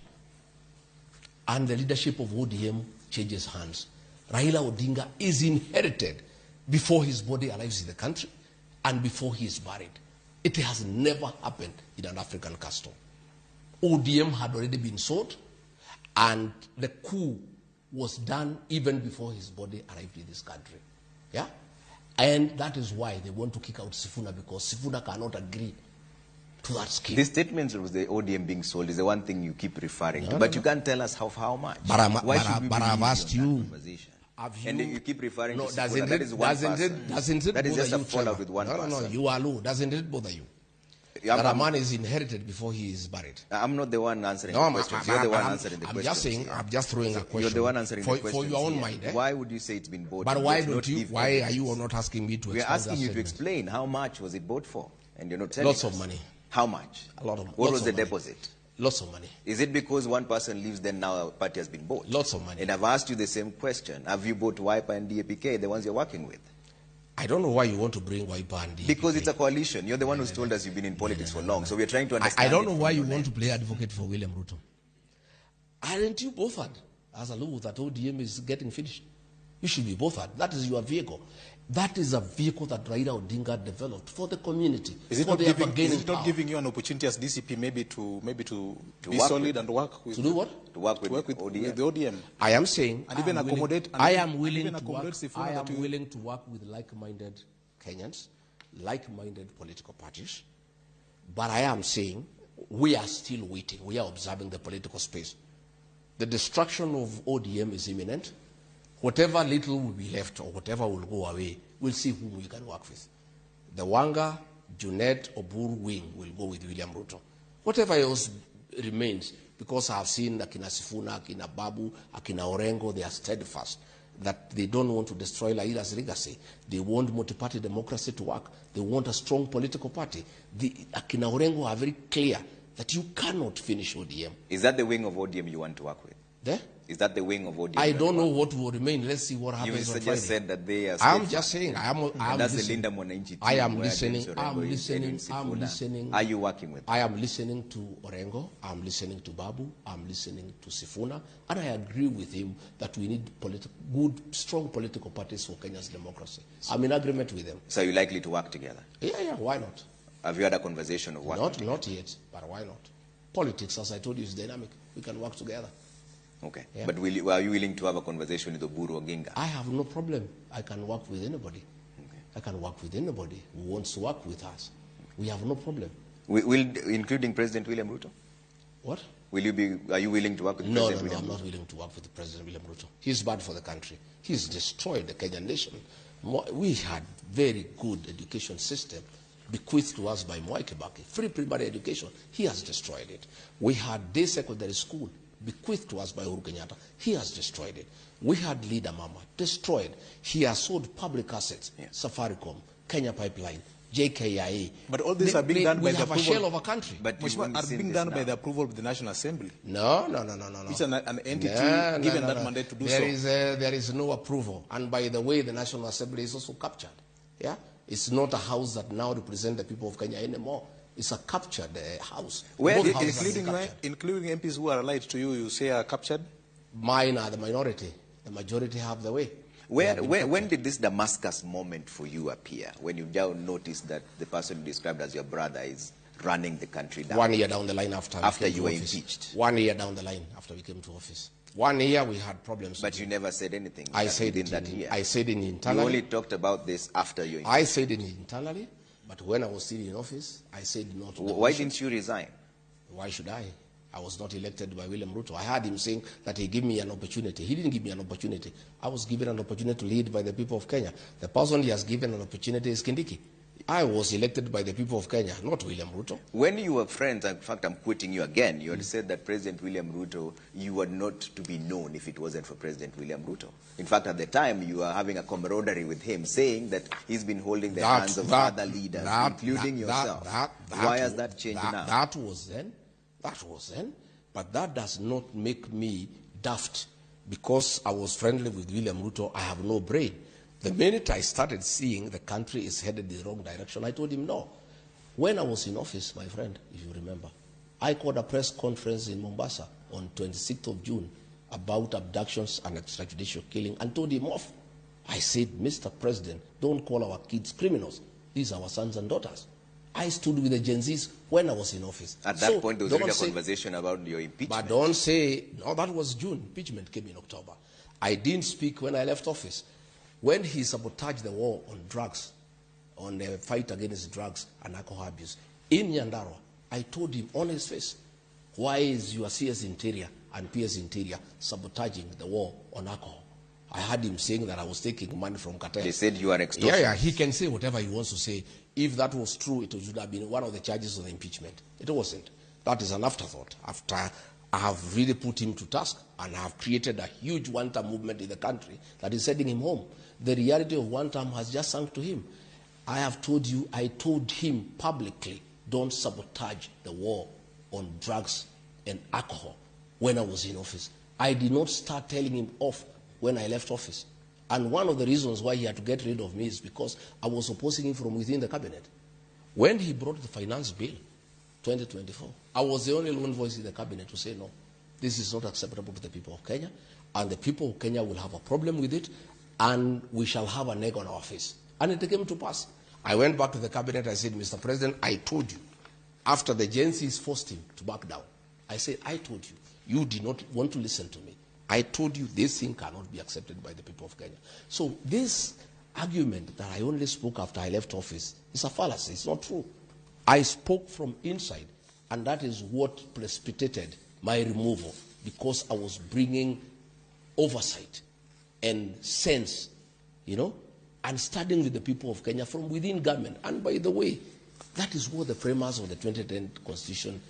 And the leadership of ODM changes hands. Raila Odinga is inherited before his body arrives in the country and before he is buried. It has never happened in an African custom. ODM had already been sold, and the coup was done even before his body arrived in this country. Yeah? And that is why they want to kick out Sifuna, because Sifuna cannot agree to that scheme. The statements of the ODM being sold is the one thing you keep referring to, but you can't tell us how much. But I've asked you. And you keep referring to Sifuna. Doesn't That is one it person. That is bother just a you, fallout Trevor? with one No, person. you are low. Doesn't it bother you? I'm, That a man is inherited before he is buried. I'm not the one answering No, the questions. You're the one answering the questions. I'm just throwing a question. You're the one answering for, the questions. for your own here. mind. Why would you say it's been bought? But and why yet don't not you? give Why are evidence? you not asking me to? We're explain asking that you to statement? explain how much was it bought for, and you're not telling Lots us. of money. How much? A lot of. What lots was the of money. deposit? Lots of money. Is it because one person leaves, then now a party has been bought? Lots of money. And I've asked you the same question. Have you bought Wiper and DAPK, the ones you're working with? I don't know why you want to bring Wiper and DAPK. Because it's a coalition. You're the one who's told us you've been in politics for long. So we're trying to understand. I don't it know from why your you want lens. to play advocate for William Ruto. Aren't you bothered as a Luo that ODM is getting finished? You should be bothered. That is your vehicle. That is a vehicle that Raila Odinga developed for the community. Is it for not the giving giving you an opportunity as DCP maybe to be work solid with- and work with To do what? To work with, with ODM. the ODM? I am saying, And even accommodate- and I even- am and willing even to work. accommodate Sifuna I am that you- willing to work with like-minded Kenyans, like-minded political parties. But I am saying we are still waiting. We are observing the political space. The destruction of ODM is imminent. Whatever little will be left or whatever will go away, we'll see whom we can work with. The Wanga, Junet, Oburu wing will go with William Ruto. Whatever else remains, because I've seen Akina Sifuna, Akina Babu, Akina Orengo, they are steadfast that they don't want to destroy Raila's legacy. They want multi-party democracy to work. They want a strong political party. The Akina Orengo are very clear that you cannot finish ODM. Is that the wing of ODM you want to work with? There? Is that the wing of ODM? I you want don't to know work what will remain. Let's see what with? You happens on just Friday. said that they are I'm steadfast. just saying. I'm And that's the listening. Linda Mwananchi team I am where listening. James I'm Orengo is heading listening. I'm Sifuna. listening. Are you working with them? I am listening to Orengo. I'm listening to Babu. I'm listening to Sifuna. And I agree with him that we need good, strong political parties for Kenya's democracy. I'm in agreement with them. So are you likely to work together? Yeah, why not? Have you had a conversation of working? Not yet, but why not? Politics, as I told you, is dynamic. We can work together. Okay. Yeah. But are you willing to have a conversation with Oburu Oginga? I have no problem. I can work with anybody. Okay. I can work with anybody who wants to work with us. We have no problem. Including President William Ruto? What? Are you willing to work with President William Ruto? I'm not willing to work with President William Ruto. He's bad for the country. He's destroyed the Kenyan nation. We had very good education system bequeathed to us by Mwai Kibaki. Free primary education. He has destroyed it. We had day secondary school bequeathed to us by Uhuru Kenyatta. He has destroyed it. We had Leader Mama, destroyed. He has sold public assets, Safaricom, Kenya Pipeline, JKIA. But all these are being done by the approval. We have a shell of a country. But are being done by the approval of the National Assembly. No. It's an entity given that mandate to do so. There is no approval. And by the way, the National Assembly is also captured. Yeah? It's not a house that now represents the people of Kenya anymore. It's a captured house. Including MPs who are allied to you, you say are captured? Mine are the minority. The majority have the way. When did this Damascus moment for you appear? When you now noticed that the person described as your brother is running the country down? 1 year down the line after you were impeached. 1 year down the line after we came to office. 1 year we had problems. But you never said anything. I said it that year. I said it internally. You only talked about this after you. I said it internally, but when I was still in office, I said not. Why didn't you resign? Why should I? I was not elected by William Ruto. I heard him saying that he gave me an opportunity. He didn't give me an opportunity. I was given an opportunity to lead by the people of Kenya. The person he has given an opportunity is Kindiki. I was elected by the people of Kenya, not William Ruto. When you were friends, in fact, I'm quoting you again, you had said that President William Ruto, you were not to be known if it wasn't for President William Ruto. In fact, at the time, you were having a camaraderie with him, saying that he's been holding the hands of other leaders, including yourself. Why has that changed now? That was then. But that does not make me daft. Because I was friendly with William Ruto, I have no brain. The minute I started seeing the country is headed in the wrong direction, I told him no. When I was in office, my friend, if you remember, I called a press conference in Mombasa on 26th of June about abductions and extrajudicial killing and told him off. I said, Mr. President, don't call our kids criminals. These are our sons and daughters. I stood with the Gen Zs when I was in office. At that point, there was really a conversation about your impeachment. But don't say, no, that was June. Impeachment came in October. I didn't speak when I left office. When he sabotaged the war on drugs, on the fight against drugs and alcohol abuse, in Nyandarua, I told him on his face, why is your CS Interior and PS Interior sabotaging the war on alcohol? I heard him saying that I was taking money from cartel. They said you are extortionist. Yeah, he can say whatever he wants to say. If that was true, it should have been one of the charges of the impeachment. It wasn't. That is an afterthought. After I have really put him to task and I have created a huge one-term movement in the country that is sending him home. The reality of one term has just sunk to him. I have told you, I told him publicly, don't sabotage the war on drugs and alcohol when I was in office. I did not start telling him off when I left office. And one of the reasons why he had to get rid of me is because I was opposing him from within the cabinet. When he brought the finance bill, 2024, I was the only lone voice in the cabinet to say, no, this is not acceptable to the people of Kenya, and the people of Kenya will have a problem with it, and we shall have an egg on our face. And it came to pass. I went back to the cabinet, I said, Mr. President, I told you, after the Gen Zs forced him to back down, I said, I told you, you did not want to listen to me. I told you this thing cannot be accepted by the people of Kenya. So this argument that I only spoke after I left office is a fallacy. It's not true. I spoke from inside, and that is what precipitated my removal, because I was bringing oversight and sense, and starting with the people of Kenya from within government. And by the way, that is what the framers of the 2010 Constitution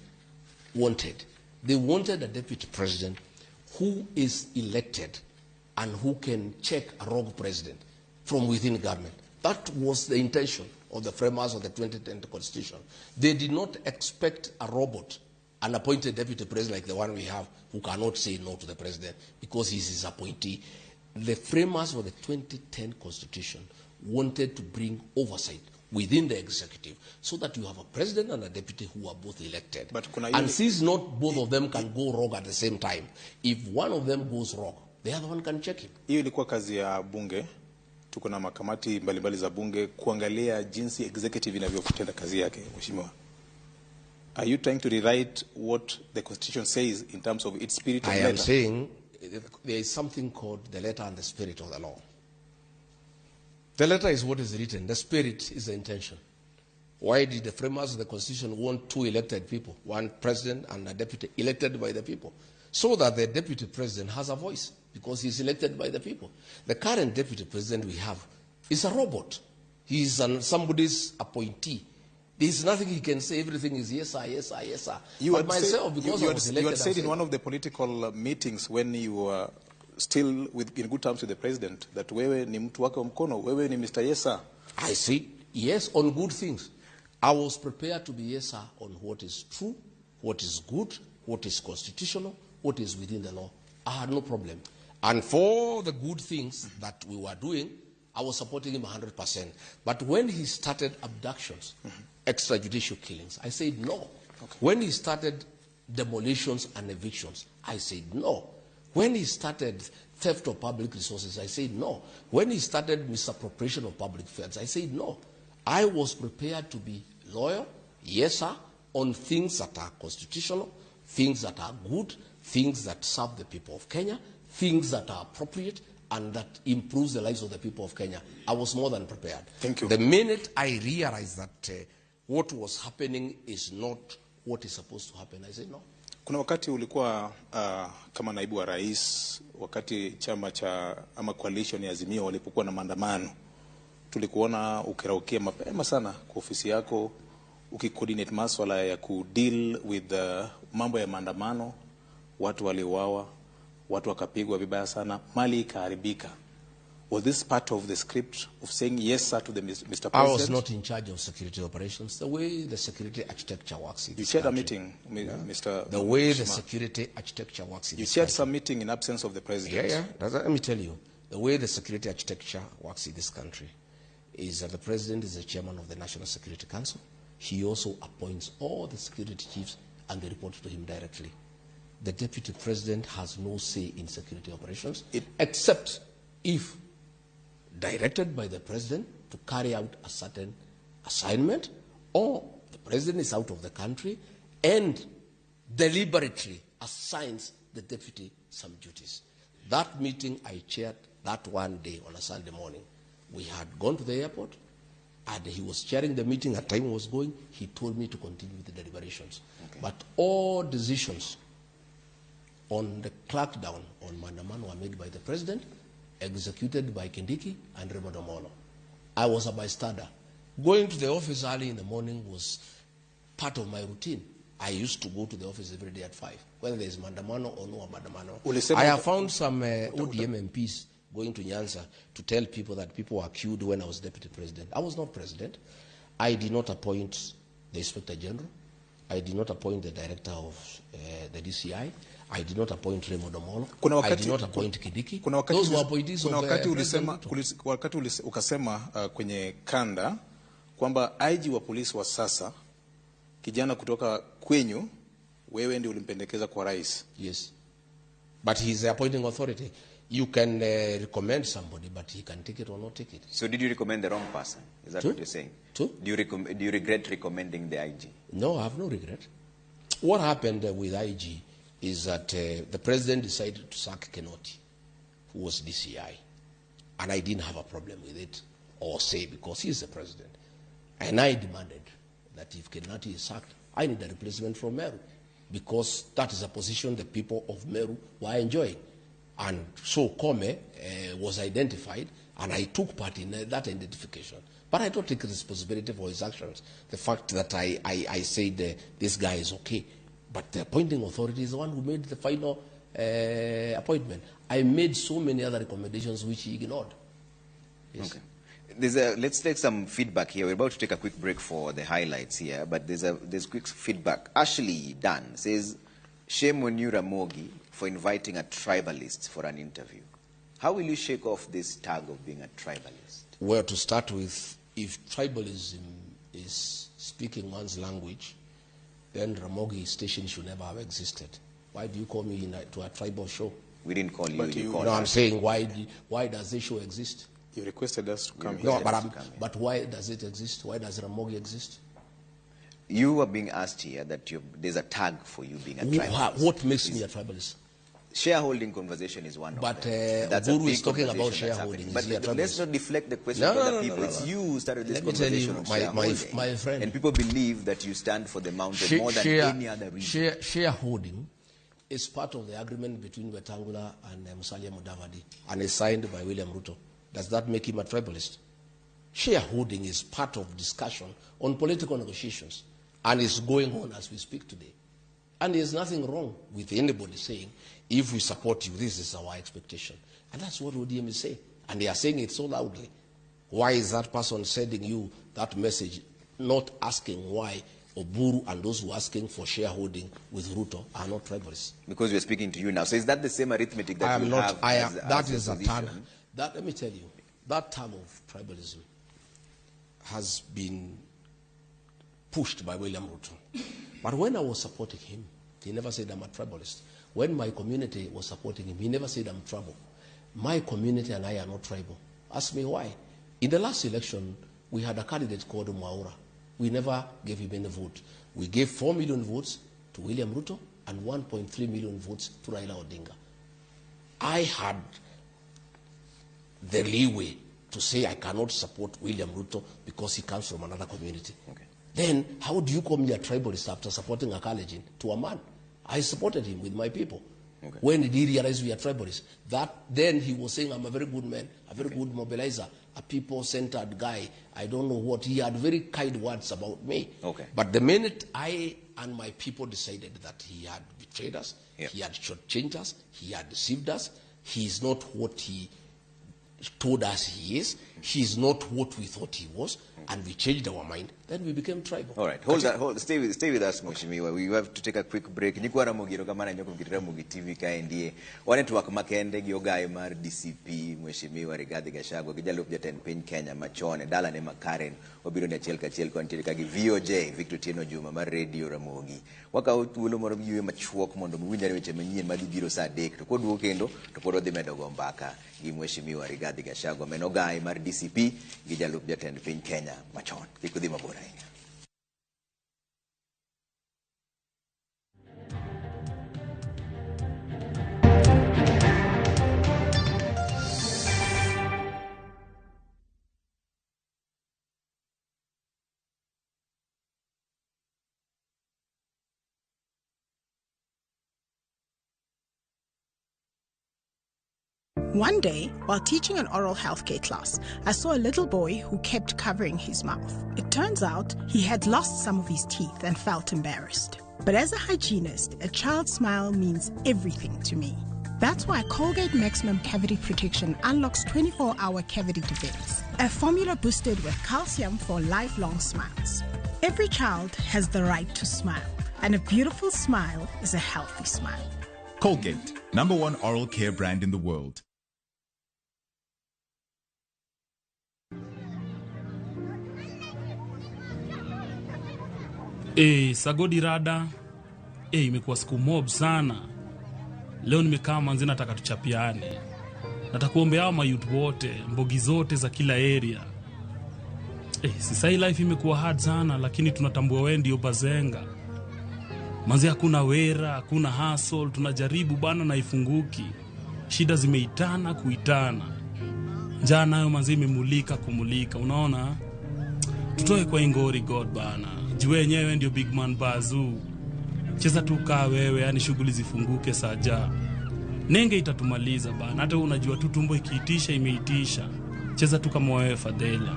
wanted. They wanted a deputy president who is elected and who can check a rogue president from within government. That was the intention of the framers of the 2010 Constitution. They did not expect a robot, an appointed deputy president like the one we have, who cannot say no to the president because he's his appointee. The framers of the 2010 Constitution wanted to bring oversight within the executive so that you have a president and a deputy who are both elected. And since not both of them can go wrong at the same time, if one of them goes wrong, the other one can check him. Hiyo ilikuwa kazi ya bunge. Tuko na makamati mbalimbali za bunge kuangalia jinsi executive inavyotenda kazi yake, mheshimiwa. Are you trying to rewrite what the Constitution says in terms of its spirit and letter? I am saying there is something called the letter and the spirit of the law. The letter is what is written. The spirit is the intention. Why did the framers of the Constitution want 2 elected people, one president and a deputy, elected by the people? So that the deputy president has a voice, because he's elected by the people. The current deputy president we have is a robot. He is somebody's appointee. There is nothing he can say. Everything is yes, sir, yes, sir, yes, sir. You had said in one of the political meetings when you were still in good terms with the president that wewe ni mtu wake wa mkono, wewe ni Mr. Yes, sir. I said yes on good things. I was prepared to be yes, sir, on what is true, what is good, what is constitutional, what is within the law. I had no problem. And for the good things that we were doing, I was supporting him 100%. But when he started abductions, extrajudicial killings, I said no. Okay. When he started demolitions and evictions, I said no. When he started theft of public resources, I said no. When he started misappropriation of public funds, I said no. I was prepared to be loyal, yes, sir, on things that are constitutional, things that are good, things that serve the people of Kenya, things that are appropriate, and that improves the lives of the people of Kenya. I was more than prepared. Thank you. The minute I realized that what was happening is not what is supposed to happen, I said no. Kuna wakati ulikuwa kama naibu wa rais, wakati chama cha ama coalition ya Azimio walipokuwa na maandamano, tulikuona ukiraukia mapema sana kwa ofisi yako, ukicoordinate masuala ya kudeal with mambo ya maandamano, watu waliuawa, watu wakapigwa vibaya sana, mali ikaharibika. Was this part of the script of saying yes, sir, to the Mr. President? I was not in charge of security operations. The way the security architecture works in you this chaired country, a meeting, Mr. The way the Shima. security architecture works in You this chaired country. some meeting in absence of the president. Yeah. Let me tell you, the way the security architecture works in this country is that the president is the chairman of the National Security Council. He also appoints all the security chiefs and they report to him directly. The deputy president has no say in security operations, except if directed by the president to carry out a certain assignment, or the president is out of the country and deliberately assigns the deputy some duties. That meeting I chaired that one day on a Sunday morning. We had gone to the airport and he was chairing the meeting. At time was going, he told me to continue with the deliberations. Okay. But all decisions on the crackdown on Mandamano were made by the president, executed by Kindiki and Raymond Omolo. I was a bystander. Going to the office early in the morning was part of my routine. I used to go to the office every day at 5, whether there is Mandamano or no Mandamano. I have found some ODM MPs going to Nyanza to tell people that people were killed when I was deputy president. I was not president. I did not appoint the Inspector General. I did not appoint the director of the DCI. I did not appoint Raymond Omolo. I did not appoint Kindiki. Those were appointees of wakati ukasema kwenye kanda kwamba IG wa polisi wa sasa kijana kutoka kwenyu wewe ndio ulimpendekeza kwa rais. Yes. But he is the appointing authority. You can recommend somebody, but he can take it or not take it. So did you recommend the wrong person? Is that what you're saying? Do you regret recommending the IG? No, I have no regret. What happened with IG is that the president decided to sack Kenoti, who was DCI. And I didn't have a problem with it, or say, because he's the president. And I demanded that if Kenoti is sacked, I need a replacement from Meru, because that is a position the people of Meru were enjoying. And so Kome was identified, and I took part in that identification. But I don't take responsibility for his actions. The fact that I said this guy is okay. But the appointing authority is the one who made the final appointment. I made so many other recommendations which he ignored. Yes. Okay. Let's take some feedback here. We're about to take a quick break for the highlights here, but there's quick feedback. Ashley Dan says, shame on you, Ramogi, for inviting a tribalist for an interview. How will you shake off this tag of being a tribalist? Well, to start with, if tribalism is speaking one's language, then Ramogi station should never have existed. Why do you call me to a tribal show? We didn't call you. I'm saying, why does this show exist? You requested us to come here. No, but why does it exist? Why does Ramogi exist? You are being asked here that there's a tag for you being a tribalist. What makes me a tribalist? Shareholding conversation is one but, of them. That's Guru is talking about shareholding. But let's not deflect the question No, to no, other no, people. no, no. It's you who started this Let me tell conversation you, on shareholding. my friend. And people believe that you stand for the mountain more than any other reason. Shareholding is part of the agreement between Wetangula and Musalia Mudavadi, and is signed by William Ruto. Does that make him a tribalist? Shareholding is part of discussion on political negotiations, and is going on as we speak today. And there's nothing wrong with anybody saying, if we support you, this is our expectation. And that's what ODM is saying. And they are saying it so loudly. Why is that person sending you that message, not asking why Oburu and those who are asking for shareholding with Ruto are not tribalists? Because we're speaking to you now. So is that the same arithmetic that you have? That is a tag. Let me tell you, that tag of tribalism has been pushed by William Ruto. But when I was supporting him, he never said I'm a tribalist. When my community was supporting him, he never said I'm tribal. My community and I are not tribal. Ask me why. In the last election, we had a candidate called Mwaura. We never gave him any vote. We gave 4 million votes to William Ruto and 1.3 million votes to Raila Odinga. I had the leeway to say I cannot support William Ruto because he comes from another community. Okay. Then how do you call me a tribalist after supporting a Kalenjin to a man? I supported him with my people. Okay. When did he realize we are tribalists? Then he was saying I'm a very good man, a very good mobilizer, a people-centered guy. I don't know what. He had very kind words about me. Okay. But the minute I and my people decided that he had betrayed us, he had shortchanged us, he had deceived us, he is not what he told us he is, he is not what we thought he was, and we changed our mind, then we became tribal. All right, stay with us, Mheshimiwa. We have to take a quick break. Nikwara mugiro kamana nyoko mkitira mugi TV kaendie. Wane tuwak makende gyogai mar DCP Mheshimiwa Rigathi Gachagua kijalup jaten piny Kenya machone dala ne makaren wabiro ni achiel kachiel kontiere kagi VOJ Victor Tieno Juma mar Radio Ramogi. Waka thuolo moro yue machuok mondo muwinjare weche manyien madhi biro saa 3 to koduogo kendo to pod odhi medo go mbaka gi Mheshimiwa Rigathi Gachagua menogai mar DCP gijalup jaten piny Kenya machon. Kikudhi mabora ini. One day, while teaching an oral healthcare class, I saw a little boy who kept covering his mouth. It turns out he had lost some of his teeth and felt embarrassed. But as a hygienist, a child's smile means everything to me. That's why Colgate Maximum Cavity Protection unlocks 24-hour cavity defense, a formula boosted with calcium for lifelong smiles. Every child has the right to smile, and a beautiful smile is a healthy smile. Colgate, #1 oral care brand in the world. Sagodi rada, imekuwa siku mob sana. Leo nimekaa manzi nataka tuchapiane. Nataka kuombea hao mayouth wote, mbogi zote za kila area. Sasa hii life imekuwa hard sana, lakini tunatambua wewe ndio bazenga. Manzi hakuna wera, hakuna hustle, tunajaribu bana na ifunguki. Shida zimeitana kuitana. Njaa nayo manzi imemulika kumulika, unaona? Tutoe kwa ingori God bana. Jue wenyewe ndio big man bazu. Cheza tu kaa wewe, yani shughuli zifunguke saja. Nenge itatumaliza bana. Hata unajua tu tumbo ikiitisha imeitisha. Cheza tu kama wewe Fadela.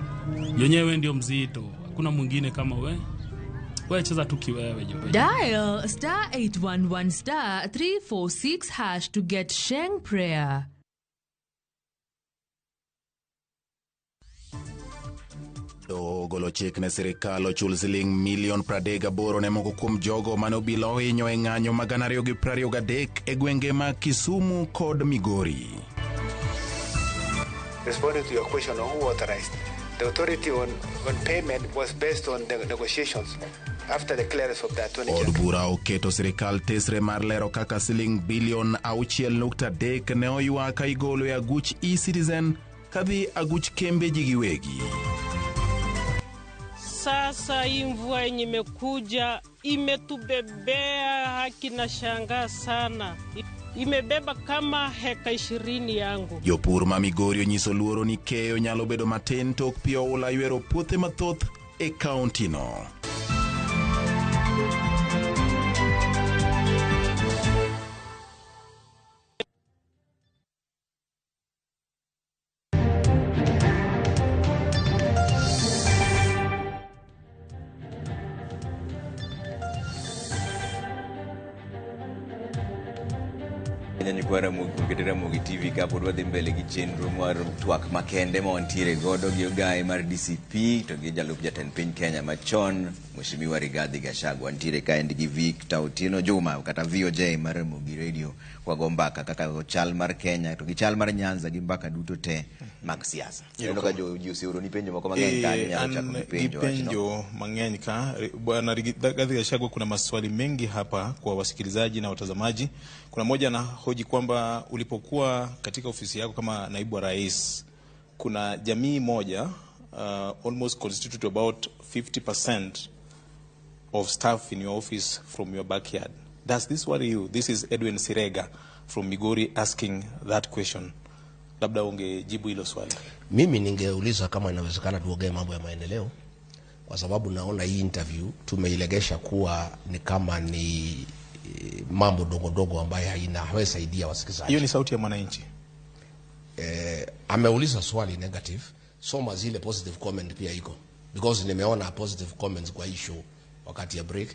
Yenyewe ndio mzito. Hakuna mwingine kama wewe. Wewe cheza tu kiwewe jipe. Dial *811*346# to get Sheng Prayer. Golo chik ne sirikal ochul siling milion 38 ne moko kuom jogo mane obila ohinyo e ng'anyo mag 2023 e gwenge mag Kisumu kod Migori. Responding to your question on who authorized, the authority on payment was based on the negotiations after the clearance of the Attorney General. Od bura oketo sirikal tesre mar lero kaka siling bilion 6.3 ne oywa ka igolo e aguch e-Citizen kadhi aguch kembe ji giwegi. Sasa hii mvua yenye imekuja imetubebea, haki na shangaa sana. imebeba kama heka 20 yangu. Jopur ma Migori onyiso luoro ni keyo nyalo bedo matin tok pi oula ywero puothe mathoth e kaunti no. Nyikwara muketera mugi TV kapo dwadhi mbele gi chenro mar twak makende ma wantiere godo gi ogaye mar DCP to gi jalup jatend piny Kenya machon Mheshimiwa Rigathi Gachagua wantiere kaendi gi Victor Otieno Juma kata VOJ mar Mugi Radio kwa gombaka kaka chal mar Kenya to gi chal mar Nyanza gi mbaka duto te mag siasa. Neno ka jo usiuro ni penjo mako mang'eny ka nyalo chako penjo penjo mang'eny ka bwana Rigathi Gachagua. Kuna maswali mengi hapa kwa wasikilizaji na watazamaji. Kuna moja na hoji kwamba ulipokuwa katika ofisi yako kama naibu wa rais, kuna jamii moja almost constitute about 50% of staff in your office from your backyard. Does this worry you? This is Edwin Sirega from Migori asking that question. Labda ungejibu hilo swali. Mimi ningeuliza kama inawezekana tuongee mambo ya maendeleo, kwa sababu naona hii interview tumeilegesha kuwa ni kama ni mambo dogo ambayo hainaweza saidia wasikilizaji. Hiyo ni sauti ya mwananchi. Ameuliza swali negative, soma zile positive comment pia iko, because nimeona positive comments kwa issue wakati ya break.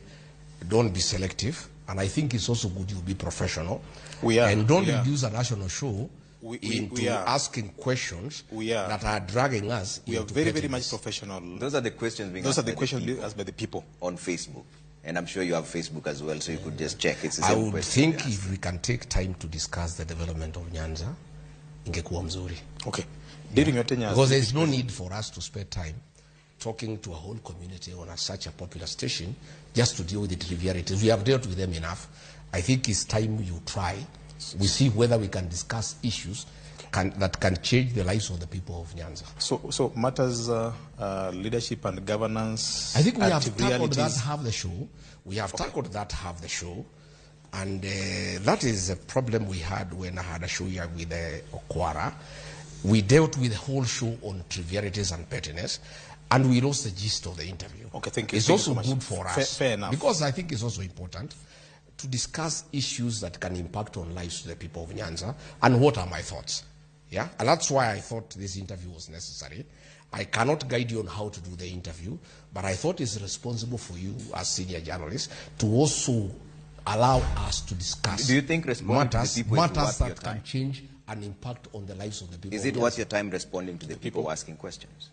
Don't be selective, and I think it's also good you be professional. And don't reduce a national show into asking questions that are dragging us. We are very much professional. Those are the questions being asked by the people on Facebook. And I'm sure you have Facebook as well, so you could just check. It's the same I would question think if we can take time to discuss the development of Nyanza, ingekuwa mzuri. Okay. During your tenure, because there is no need for us to spend time talking to a whole community on such a popular station just to deal with the trivialities. We have dealt with them enough. I think it's time you try. We see whether we can discuss issues that can change the lives of the people of Nyanza. So matters leadership and governance. I think we have tackled that half the show. We have tackled that half the show, and that is a problem we had when I had a show here with Okwara. We dealt with the whole show on trivialities and pettiness, and we lost the gist of the interview. Okay, thank you. It's thank also you so good for us, fair enough. because I think it's also important to discuss issues that can impact on lives of the people of Nyanza, and what are my thoughts. Yeah, and that's why I thought this interview was necessary. I cannot guide you on how to do the interview, but I thought it's responsible for you as senior journalists to also allow us to discuss. Do you think responding to the people matters that can change and impact on the lives of the people? Is it worth your time responding to the people asking questions?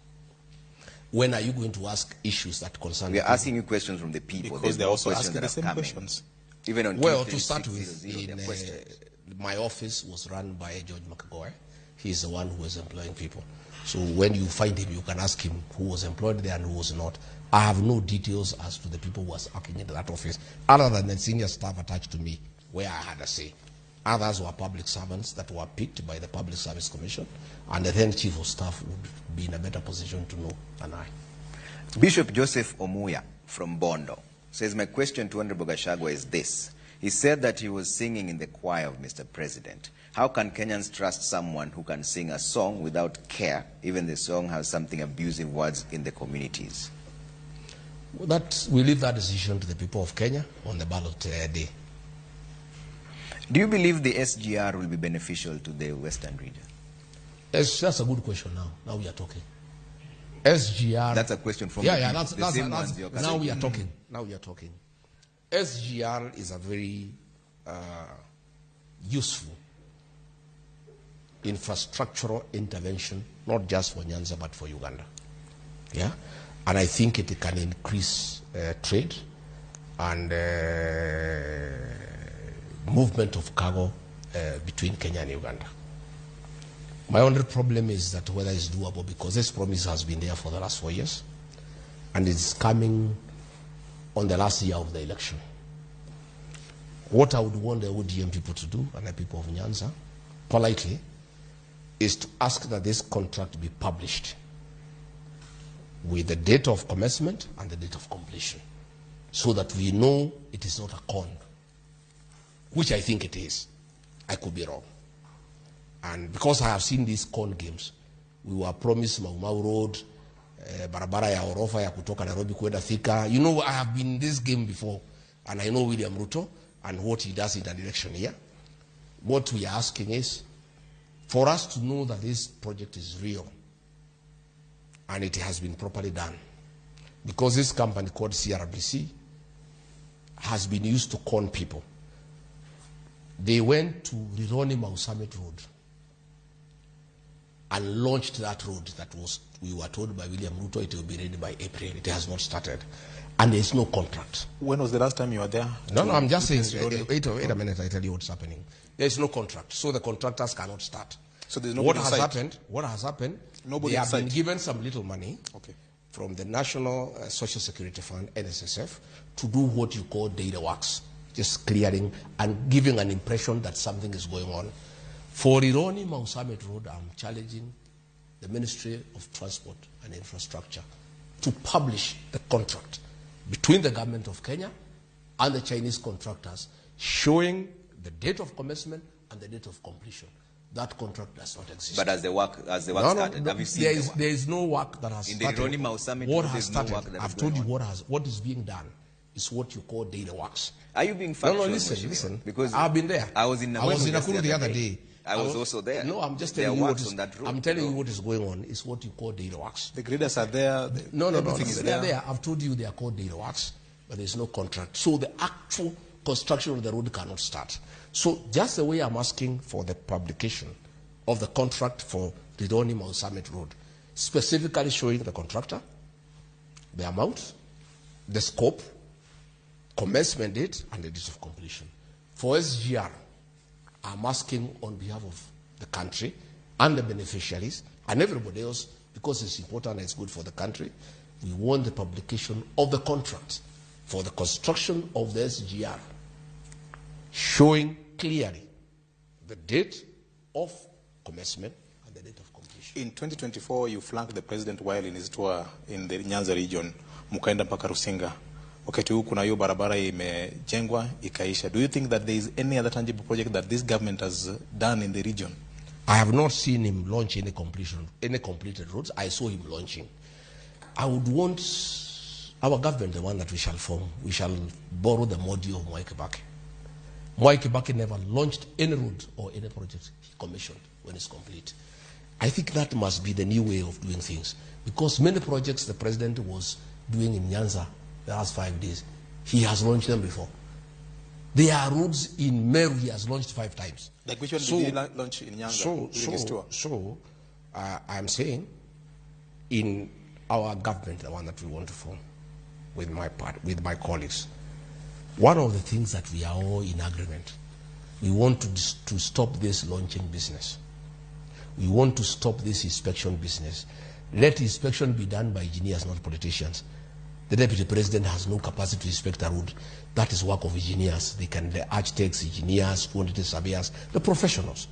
When are you going to ask issues that concern? We are asking you questions from the people. Because they're also asking the same questions. Even on well, Tuesday, to start with, my office was run by George Makagoy. He's the one who is employing people. So when you find him, you can ask him who was employed there and who was not. I have no details as to the people who was working in that office, other than the senior staff attached to me, where I had a say. Others were public servants that were picked by the Public Service Commission, and the then chief of staff would be in a better position to know than I. Bishop Joseph Omuya from Bondo says, my question to Honorable Gachagua is this. He said that he was singing in the choir of Mr. President. How can Kenyans trust someone who can sing a song without care, even the song has something abusive words in the communities? Well, we leave that decision to the people of Kenya on the ballot day. Do you believe the SGR will be beneficial to the Western region? That's a good question now. Now we are talking. SGR. That's a question from that's now we are talking. Now we are talking. SGR is a very useful infrastructural intervention, not just for Nyanza but for Uganda. Yeah, and I think it can increase trade and movement of cargo between Kenya and Uganda. My only problem is that whether it's doable, because this promise has been there for the last 4 years, and it's coming on the last year of the election. What I would want the ODM people to do, and the people of Nyanza, politely, is to ask that this contract be published with the date of commencement and the date of completion, so that we know it is not a con, which I think it is. I could be wrong. And because I have seen these con games, we were promised Mau Mau Road, barabara ya orofa ya kutoka Nairobi kwenda Thika. You know, I have been in this game before, and I know William Ruto and what he does in that direction here. What we are asking is for us to know that this project is real and it has been properly done. Because this company called CRBC has been used to con people. They went to Rironi Mau Summit Road and launched that road that was, we were told by William Ruto it will be ready by April. It has not started. And there's no contract. When was the last time you were there? No, I'm just saying, wait a minute, I tell you what's happening. There's no contract, so the contractors cannot start. So there's no what has happened, nobody they have been given some little money from the National Social Security Fund, NSSF, to do what you call data works, just clearing and giving an impression that something is going on. For Rironi Mau Summit Road, I'm challenging the Ministry of Transport and Infrastructure to publish the contract between the government of Kenya and the Chinese contractors, showing the date of commencement and the date of completion. That contract does not exist. But as the work started, have you seen there is no work that has started. In the Rironi Mau Summit, what has started? I've told you what is being done is what you call data works. Are you being factual? No, listen. Because I've been there. I was in Nakuru the other day. I was also there. No, I'm just telling you what is. I'm telling you what is going on. Is what you call data works. The graders are there. No. They're there. I've told you they are called data works, but there's no contract. So the actual construction of the road cannot start. So just the way I'm asking for the publication of the contract for the Rironi Mau Summit Road, specifically showing the contractor, the amount, the scope, commencement date, and the date of completion. For SGR, I'm asking on behalf of the country and the beneficiaries and everybody else, because it's important and it's good for the country, we want the publication of the contract for the construction of the SGR, showing clearly the date of commencement and the date of completion. In 2024, you flanked the president while in his tour in the Nyanza region, mukaenda mpaka Rusinga. Wakati huu kuna hiyo barabara imejengwa ikaisha. Do you think that there is any other tangible project that this government has done in the region? I have not seen him launch any completed roads. I saw him launching. I would want our government, the one that we shall form, we shall borrow the model of Mwai Kibaki. Mwai Kibaki never launched any road or any project he commissioned when it's complete. I think that must be the new way of doing things, because many projects the president was doing in Nyanza the last 5 days, he has launched them before. There are roads in Meru he has launched 5 times. Like which one did he launch in Nyanza during his tour? I'm saying in our government, the one that we want to form with my colleagues, one of the things that we are all in agreement, we want to stop this launching business. We want to stop this inspection business. Let inspection be done by engineers, not politicians. The deputy president has no capacity to inspect a road. That is work of engineers. The architects, engineers, quantity surveyors, the professionals.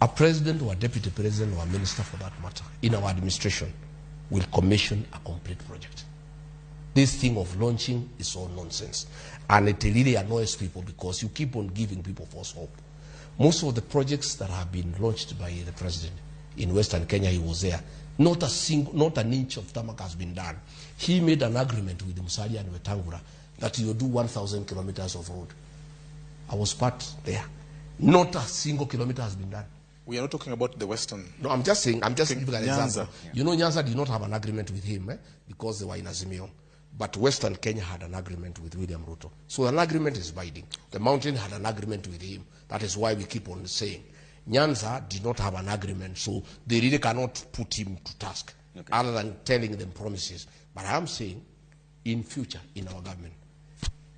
A president or a deputy president or a minister for that matter in our administration will commission a complete project. This thing of launching is all nonsense. And it really annoys people because you keep on giving people false hope. Most of the projects that have been launched by the president in Western Kenya, he was there. Not an inch of tarmac has been done. He made an agreement with Musalia and Wetangula that he will do 1,000 kilometers of road. I was part there. Not a single kilometer has been done. We are not talking about the Western. No, I'm just saying, I'm just giving an example. Yeah. You know, Nyanza did not have an agreement with him because they were in Azimio. But Western Kenya had an agreement with William Ruto. So an agreement is binding. The mountain had an agreement with him. That is why we keep on saying Nyanza did not have an agreement, so they really cannot put him to task, other than telling them promises. But I am saying, in future, in our government,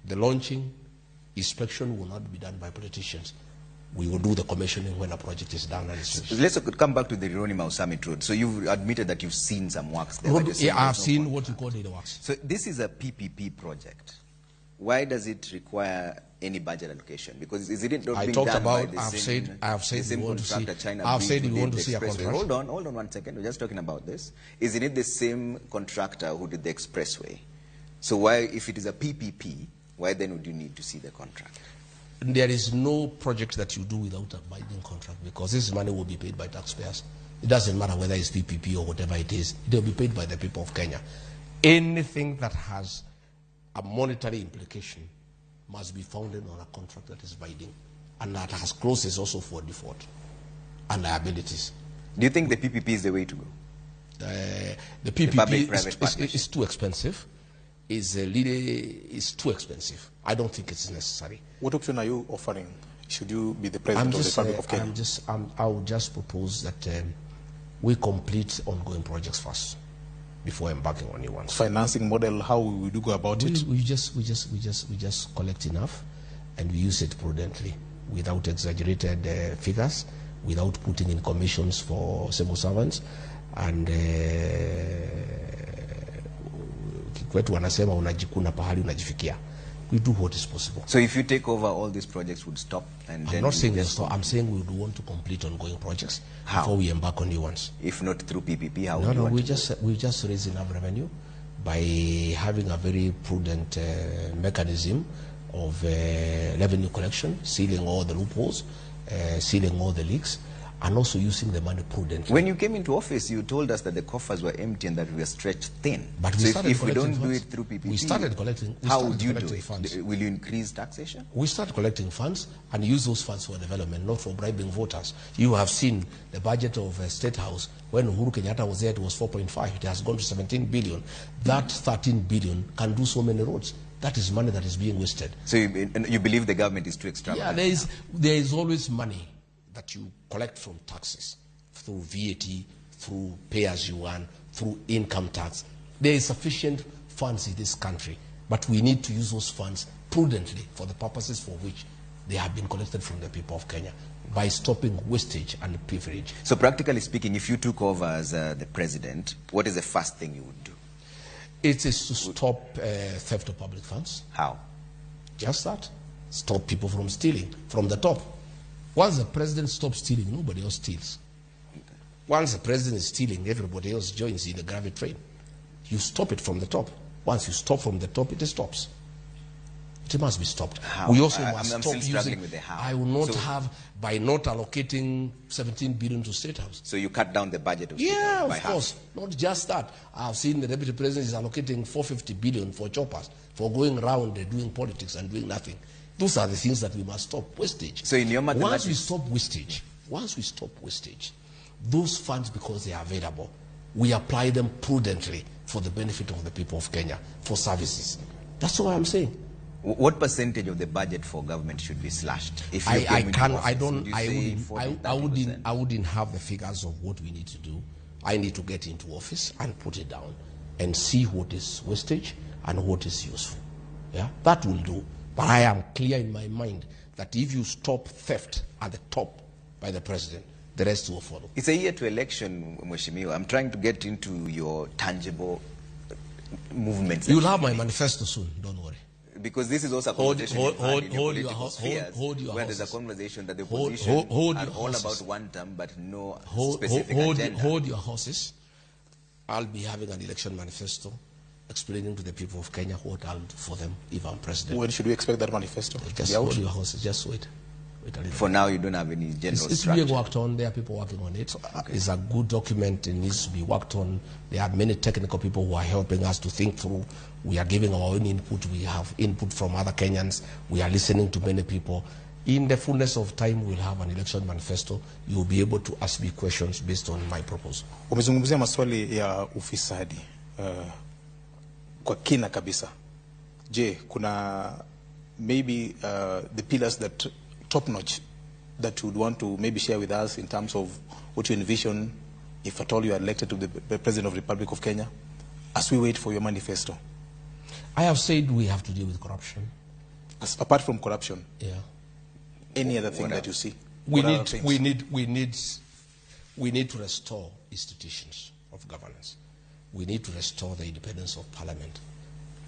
the launching, inspection will not be done by politicians. We will do the commissioning when a project is done. And let's come back to the Rironi Mau Summit Road. So you've admitted that you've seen some works there. I've seen what you call data works. So this is a PPP project. Why does it require any budget allocation? Because is it not being done by the same contractor China? I've said you want to see a contract. Hold on 1 second. We're just talking about this. Isn't it the same contractor who did the expressway? So why, if it is a PPP, why then would you need to see the contract? There is no project that you do without a binding contract, because this money will be paid by taxpayers. It doesn't matter whether it's PPP or whatever it is. It will be paid by the people of Kenya. Anything that has a monetary implication must be founded on a contract that is binding and that has clauses also for default and liabilities. Do you think the PPP is the way to go? The PPP is too expensive. Is too expensive. I don't think it's necessary. What option are you offering? Should you be the president of the Republic of Kenya? I would just propose that we complete ongoing projects first before embarking on new ones. Financing model, how would you go about it? We just collect enough, and we use it prudently, without exaggerated figures, without putting in commissions for civil servants, and kwetu wanasema unajikuna pahali unajifikia. We do what is possible. So if you take over, all these projects would stop, and I'm not saying this. So I'm saying we would want to complete ongoing projects before we embark on new ones. If not through PPP, how? No, we just raise enough revenue by having a very prudent mechanism of revenue collection, sealing all the loopholes, sealing all the leaks, and also using the money prudently. When you came into office, you told us that the coffers were empty and that we were stretched thin. But so if we don't funds. do it through PPP, we started collecting. How would you do it? Funds. Will you increase taxation? We start collecting funds and use those funds for development, not for bribing voters. You have seen the budget of State House. When Uhuru Kenyatta was there, it was 4.5. It has gone to 17 billion. That 13 billion can do so many roads. That is money that is being wasted. So you believe the government is too extravagant? Yeah, there is always money that you collect from taxes, through VAT, through pay-as-you-earn, through income tax. There is sufficient funds in this country, but we need to use those funds prudently for the purposes for which they have been collected from the people of Kenya, by stopping wastage and privilege. So practically speaking, if you took over as the president, what is the first thing you would do? It is to stop theft of public funds. How? Just that. Stop people from stealing from the top. Once the president stops stealing, nobody else steals. Once the president is stealing, everybody else joins in the gravity train. You stop it from the top. Once you stop from the top, it stops. It must be stopped. How? We also I'm stop still struggling using. with the how. I will not have, by not allocating 17 billion to State House. So you cut down the budget of State House Yeah, by of course. Not just that. I've seen the deputy president is allocating 450 billion for choppers, for going around doing politics and doing nothing. Those are the things that we must stop. Wastage. So in your mathematics, once we stop wastage, those funds, because they are available, we apply them prudently for the benefit of the people of Kenya, for services. That's what I'm saying. What percentage of the budget for government should be slashed? If I wouldn't have the figures of what we need to do. I need to get into office and put it down and see what is wastage and what is useful. Yeah, that will do. But I am clear in my mind that if you stop theft at the top by the president, the rest will follow. It's a year to election, Mheshimiwa. I'm trying to get into your tangible movements. You'll have my manifesto soon, don't worry. Because this is also a conversation where there's a conversation that the opposition are all about one term but no specific agenda. Hold your horses. I'll be having an election manifesto explaining to the people of Kenya what I'll do for them if I'm president. When should we expect that manifesto? Just hold your horses. Just wait. For now, you don't have any general It's being worked on. There are people working on it. Okay. It's a good document. It needs to be worked on. There are many technical people who are helping us to think through. We are giving our own input. We have input from other Kenyans. We are listening to many people. In the fullness of time, we'll have an election manifesto. You'll be able to ask me questions based on my proposal. Umezungumzia maswali ya ufisadi kwa kina kabisa. Je, kuna maybe the pillars that top notch that you would want to maybe share with us in terms of what you envision if at all you are elected to the President of the Republic of Kenya as we wait for your manifesto? I have said we have to deal with corruption. Apart from corruption, yeah. Any other thing that you see? We need to restore institutions of governance. We need to restore the independence of Parliament.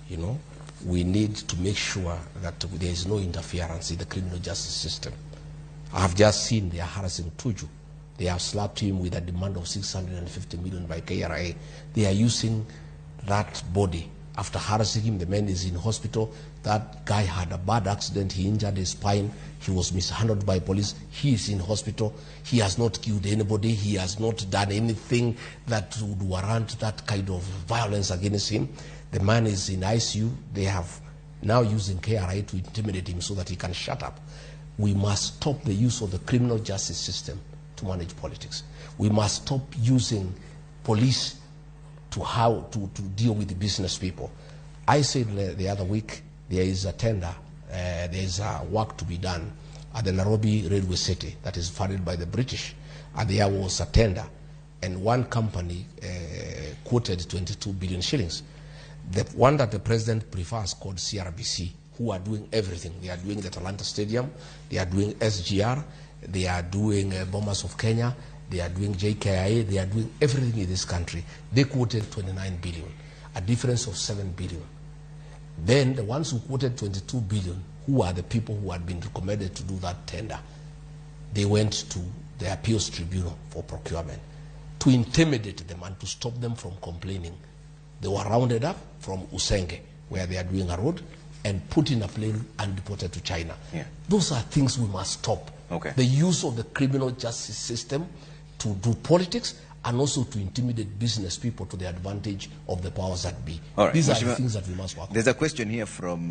You know, we need to make sure that there is no interference in the criminal justice system. I have just seen they are harassing Tuju. They have slapped him with a demand of 650 million by KRA. They are using that body After harassing him, the man is in hospital. That guy had a bad accident. He injured his spine. He was mishandled by police. He is in hospital. He has not killed anybody. He has not done anything that would warrant that kind of violence against him. The man is in ICU. They have now using KRI to intimidate him so that he can shut up. We must stop the use of the criminal justice system to manage politics. We must stop using police to deal with the business people. I said the other week, there is a tender, there is a work to be done at the Nairobi Railway City that is funded by the British. And there was a tender, and one company quoted 22 billion shillings. The one that the president prefers, called CRBC, who are doing everything. They are doing the Talanta Stadium, they are doing SGR, they are doing Bombers of Kenya, they are doing JKIA, they are doing everything in this country. They quoted 29 billion, a difference of 7 billion. Then the ones who quoted 22 billion, who are the people who had been recommended to do that tender, they went to the appeals tribunal for procurement to intimidate them and to stop them from complaining. They were rounded up from Usenge, where they are doing a road, and put in a plane and deported to China. Yeah. Those are things we must stop. Okay. The use of the criminal justice system to do politics and also to intimidate business people to the advantage of the powers that be. All right. These are the things that we must work on. There's a question here from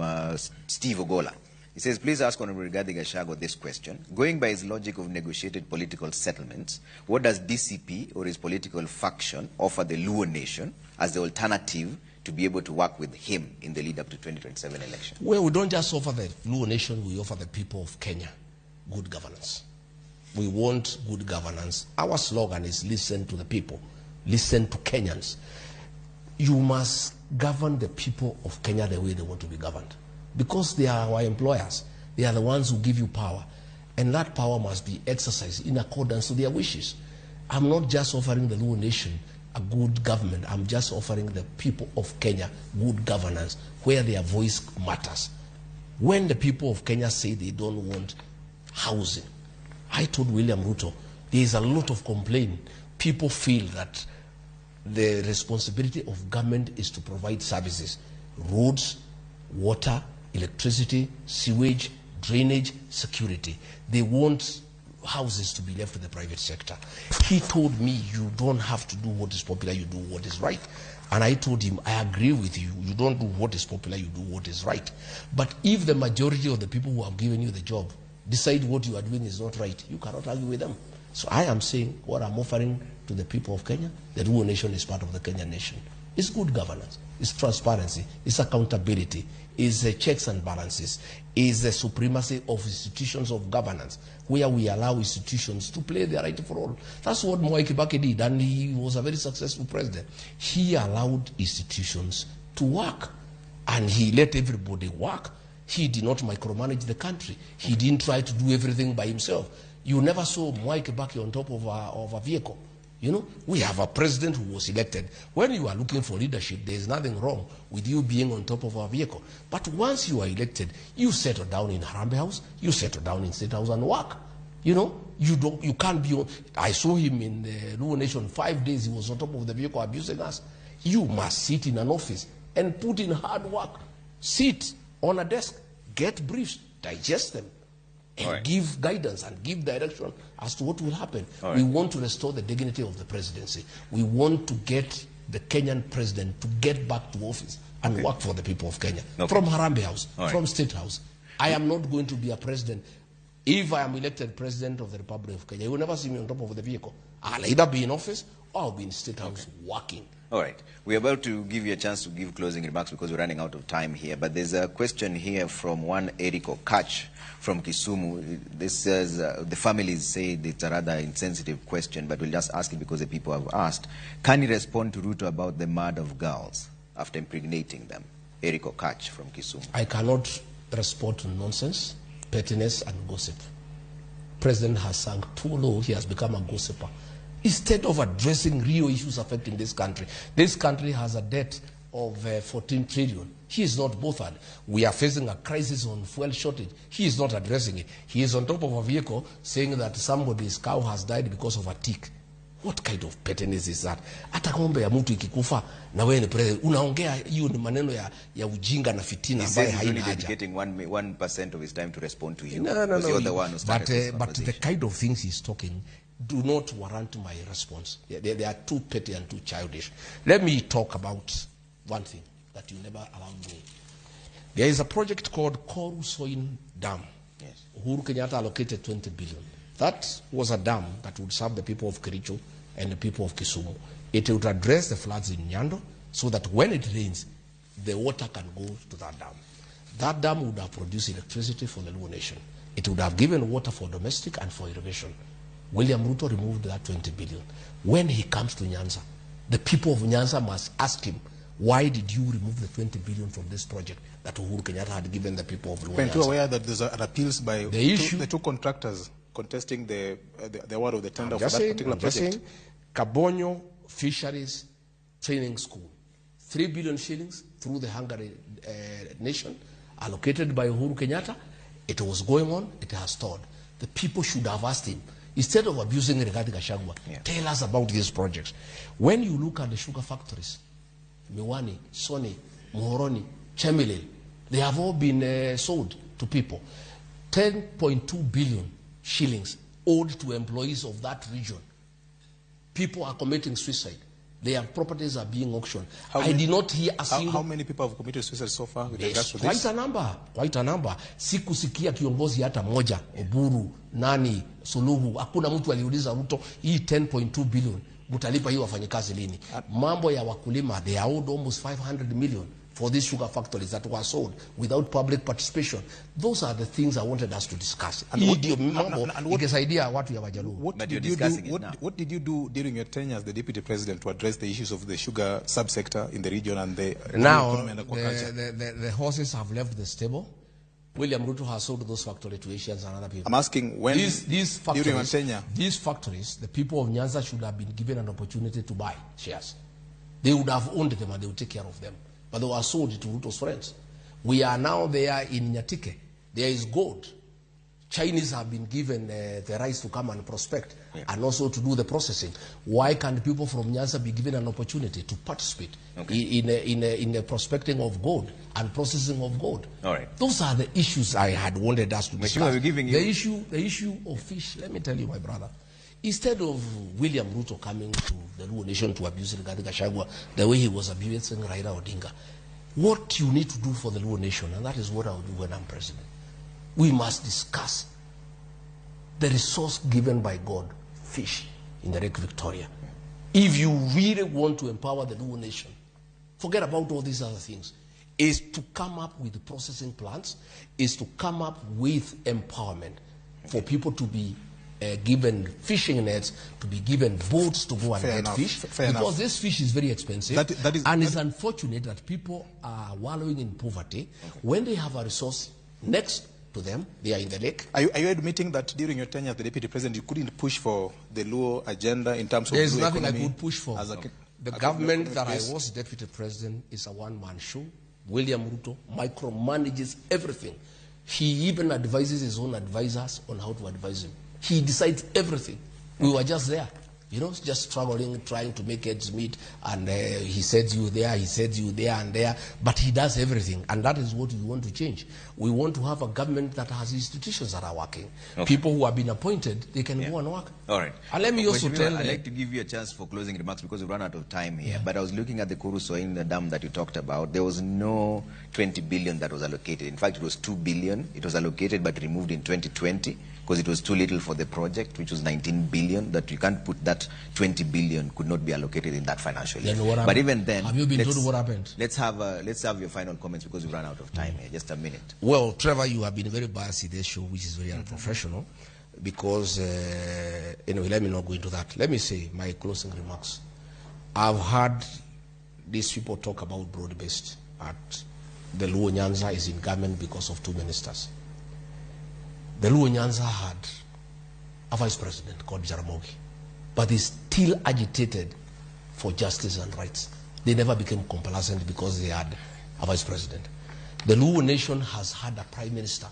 Steve Ogola. He says, please ask Honorable Rigathi Gachagua this question. Going by his logic of negotiated political settlements, what does DCP or his political faction offer the Luo nation as the alternative to be able to work with him in the lead up to 2027 election? Well, we don't just offer the Luo nation, we offer the people of Kenya good governance. We want good governance. Our slogan is listen to the people, listen to Kenyans. You must govern the people of Kenya the way they want to be governed, because they are our employers. They are the ones who give you power, and that power must be exercised in accordance to their wishes. I'm not just offering the Luo nation a good government. I'm just offering the people of Kenya good governance where their voice matters. When the people of Kenya say they don't want housing, I told William Ruto, there is a lot of complaint. People feel that the responsibility of government is to provide services, roads, water, electricity, sewage, drainage, security. They want houses to be left to the private sector. He told me, you don't have to do what is popular, you do what is right. And I told him, I agree with you. You don't do what is popular, you do what is right. But if the majority of the people who have given you the job decide what you are doing is not right, you cannot argue with them. So I am saying what I'm offering to the people of Kenya, the Luo nation is part of the Kenyan nation. It's good governance, it's transparency, it's accountability, it's checks and balances, it's the supremacy of institutions of governance, where we allow institutions to play their rightful role. That's what Mwai Kibaki did, and he was a very successful president. He allowed institutions to work, and he let everybody work. He did not micromanage the country. He didn't try to do everything by himself. You never saw Mwai Kibaki on top of a vehicle. You know, we have a president who was elected. When you are looking for leadership, there is nothing wrong with you being on top of a vehicle. But once you are elected, you settle down in Harambee House, you settle down in State House and work. You know, you can't be on. I saw him in the Luo Nation 5 days. He was on top of the vehicle abusing us. You must sit in an office and put in hard work. Sit on a desk, get briefs, digest them, and give guidance and give direction as to what will happen. We want to restore the dignity of the presidency. We want to get the Kenyan president to get back to office and work for the people of Kenya. From Harambee House, from State House. I am not going to be a president. If I am elected president of the Republic of Kenya, you will never see me on top of the vehicle. I'll either be in office or I'll be in State House working. All right. We're about to give you a chance to give closing remarks because we're running out of time here. But there's a question here from one Eric Okach from Kisumu. This says the families say it's a rather insensitive question, but we'll just ask it because the people have asked. Can you respond to Ruto about the murder of girls after impregnating them? Eric Okach from Kisumu. I cannot respond to nonsense, pettiness, and gossip. President has sunk too low. He has become a gossiper. Instead of addressing real issues affecting this country has a debt of 14 trillion. He is not bothered. We are facing a crisis on fuel shortage. He is not addressing it. He is on top of a vehicle saying that somebody's cow has died because of a tick. What kind of pettiness is that? Hata ng'ombe ya mtu ikikufa na wewe ni president, unaongea hiyo ni maneno ya ujinga na fitina ambayo haina haja. Dedicating 1% of his time to respond to you. No. You're the one who started this but the kind of things he's talking do not warrant my response. They are too petty and too childish. Let me talk about one thing that you never allowed me. There is a project called Korusoin Dam. Yes. Uhuru Kenyatta allocated 20 billion. That was a dam that would serve the people of Kericho and the people of Kisumu. It would address the floods in Nyando so that when it rains, the water can go to that dam. That dam would have produced electricity for the Luo nation. It would have given water for domestic and for irrigation. William Ruto removed that 20 billion. When he comes to Nyanza, the people of Nyanza must ask him, why did you remove the 20 billion from this project that Uhuru Kenyatta had given the people of Luo Nyanza? Are you aware that there's an appeals by the two contractors contesting the award of the tender for that particular I'm project? Saying, Kabonyo Fisheries Training School, 3 billion shillings through the Hungary nation, allocated by Uhuru Kenyatta. It was going on, it has stalled. The people should have asked him, instead of abusing Rigathi Gachagua, tell us about these projects. When you look at the sugar factories, Miwani, Soni, Muhoroni, Chemile, they have all been sold to people. 10.2 billion shillings owed to employees of that region. People are committing suicide. Their properties are being auctioned. I did not hear a single... How many people have committed suicide so far with regards to this? Quite a number. Sikusikia kiongozi hata moja, Oburu, nani, Suluhu, hakuna mtu aliuliza Ruto, hii 10.2 billion, mutalipa hii wafanyikazi lini? Mambo ya wakulima, they are owed almost 500 million for these sugar factories that were sold without public participation. Those are the things I wanted us to discuss. What did you do during your tenure as the deputy president to address the issues of the sugar subsector in the region and the now the horses have left the stable. William Ruto has sold those factories to Asians and other people. I'm asking when these factories, during your tenure, these factories, the people of Nyanza should have been given an opportunity to buy shares. They would have owned them and they would take care of them. But they were sold to Ruto's friends. We are now there in Nyatike. There is gold. Chinese have been given the rights to come and prospect and also to do the processing. Why can't people from Nyanza be given an opportunity to participate in the prospecting of gold and processing of gold? All right. Those are the issues I had wanted us to discuss. The issue of fish, let me tell you, my brother. Instead of William Ruto coming to the Luo nation to abuse Rigathi Gachagua the way he was abusing Raila Odinga, what you need to do for the Luo nation, and that is what I will do when I'm president, we must discuss the resource given by God, fish, in the Lake Victoria. If you really want to empower the Luo nation, forget about all these other things, is to come up with the processing plants, is to come up with empowerment for people to be given fishing nets, to be given boats to go and get fish, because this fish is very expensive, and it's unfortunate that people are wallowing in poverty when they have a resource next to them, they are in the lake. Are you admitting that during your tenure as the deputy president, you couldn't push for the Luo agenda in terms of There's Luo nothing economy? I could push for. The government that I was deputy president is a one-man show. William Ruto micromanages everything. He even advises his own advisors on how to advise him. He decides everything. We were just there, you know, just struggling, trying to make ends meet, and he said you there, he said you there and there, but he does everything, and that is what we want to change. We want to have a government that has institutions that are working. People who have been appointed, they can go and work. All right. And let me also tell... I'd like to give you a chance for closing remarks because we run out of time here, but I was looking at the Korusoin, the dam that you talked about. There was no 20 billion that was allocated. In fact, it was 2 billion. It was allocated but removed in 2020. Because it was too little for the project, which was 19 billion, that you can't put that 20 billion could not be allocated in that financial year. But even then, have you been told what happened? Let's have your final comments because we run out of time here. Just a minute. Well, Trevor, you have been very biased in this show, which is very unprofessional, because anyway, let me not go into that. Let me say my closing remarks. I've heard these people talk about broad-based. The Luo Nyanza is in government because of 2 ministers. The Luo Nyanza had a vice president called Jaramogi, but they still agitated for justice and rights. They never became complacent because they had a vice president. The Luo nation has had a prime minister.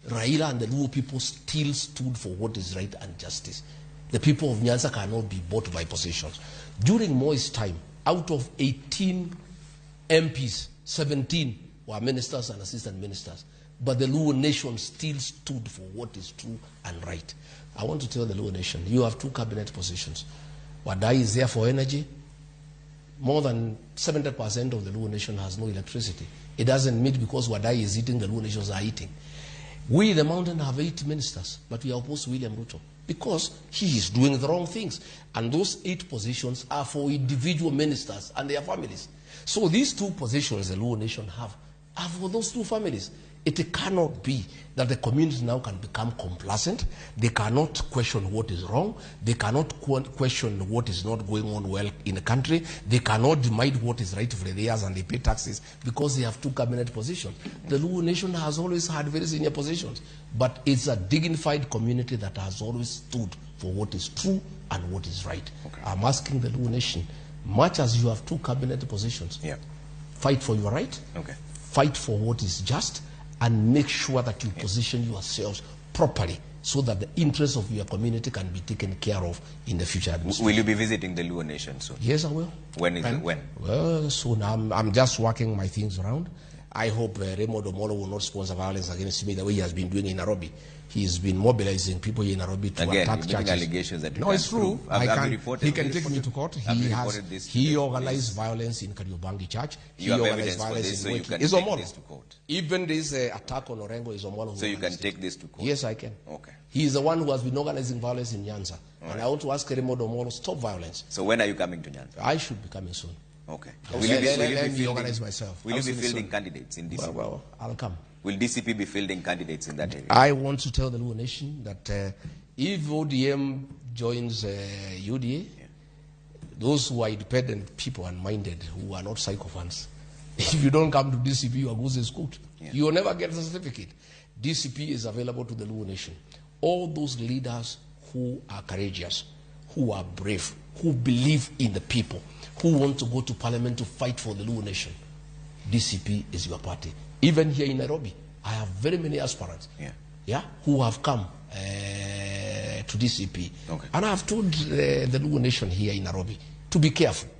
Raila and the Luo people still stood for what is right and justice. The people of Nyanza cannot be bought by positions. During Moi's time, out of 18 MPs, 17 were ministers and assistant ministers. But the Luo nation still stood for what is true and right. I want to tell the Luo nation, you have 2 cabinet positions. Wadai is there for energy. More than 70% of the Luo nation has no electricity. It doesn't mean because Wadai is eating, the Luo nations are eating. We, the mountain, have 8 ministers, but we are opposed to William Ruto because he is doing the wrong things. And those 8 positions are for individual ministers and their families. So these 2 positions the Luo nation have are for those 2 families. It cannot be that the community now can become complacent. They cannot question what is wrong. They cannot question what is not going on well in the country. They cannot demand what is right for the theirs and they pay taxes because they have 2 cabinet positions. The Luo nation has always had very senior positions, but it's a dignified community that has always stood for what is true and what is right. Okay. I'm asking the Luo nation, much as you have 2 cabinet positions, fight for your right, fight for what is just, and make sure that you position yourselves properly so that the interests of your community can be taken care of in the future. Will you be visiting the Luo nation soon? Yes, I will. When is it? When? Well, soon. I'm just working my things around. I hope Raymond Omolo will not sponsor violence against me the way he has been doing in Nairobi. He's been mobilizing people in Nairobi to attack churches. Allegations that no, it's true. He can take me to court. He organized violence in Kariobangi Church. He organized violence in Wiki. It's Omolo. Even this attack on Orengo is Omolo. So you can take this to court? Yes, I can. Okay. He is the one who has been organizing violence in Nyanza. And I want to ask Raymond Omolo, stop violence. So when are you coming to Nyanza? I should be coming soon. Okay. Let me organize myself. Will you be fielding candidates in DCP? Well, I'll come. Will DCP be fielding candidates in that area? I want to tell the Luo nation that if ODM joins UDA, those who are independent people and minded, who are not psychophants, if you don't come to DCP, you are goose is good. You will never get the certificate. DCP is available to the Luo nation. All those leaders who are courageous, who are brave, who believe in the people, who want to go to parliament to fight for the Luo nation, DCP is your party. Even here in Nairobi, I have very many aspirants who have come to DCP. Okay. And I have told the Luo nation here in Nairobi to be careful.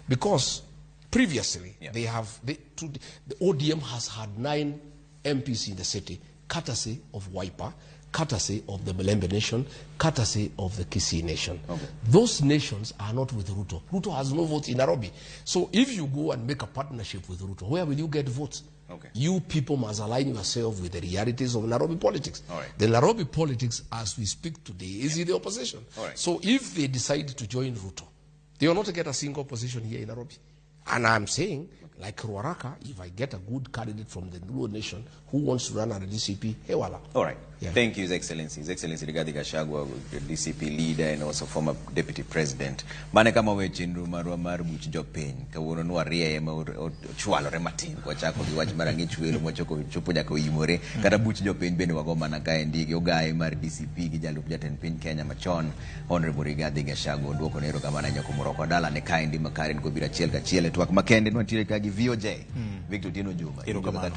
Because previously, the ODM has had 9 MPs in the city, courtesy of Wiper, courtesy of the Malembe nation, courtesy of the Kisii nation. Okay. Those nations are not with Ruto. Ruto has no votes in Nairobi. So if you go and make a partnership with Ruto, where will you get votes? Okay. You people must align yourself with the realities of Nairobi politics. Right. The Nairobi politics, as we speak today, is in the opposition. Right. So if they decide to join Ruto, they will not get a single position here in Nairobi. And I'm saying, like Ruaraka, if I get a good candidate from the Luo nation who wants to run at the DCP, hewala. All right. Yeah. Thank you, His Excellency. His Excellency Rigathi Gachagua, the DCP leader and also former deputy president. Mane kama we chindu marwa marubuchi jopin. Kawono nuwa ria yema chualo rematin. Kwa chako viwaji marangi chuelo mwachoko chupo jako imore. Karabuchi jopin bene wagoma na kaya ndigi. Ogaye mari DCP kijalu pujaten pin Kenya machon. Honorable Rigathi Gachagua. Nduoko nero kamana nyako moroko dala ne kaya ndi makarin kubira chielka chiele. Twak makende nwantire kagi VOJ. Victor Dino Juma. Iro kamana.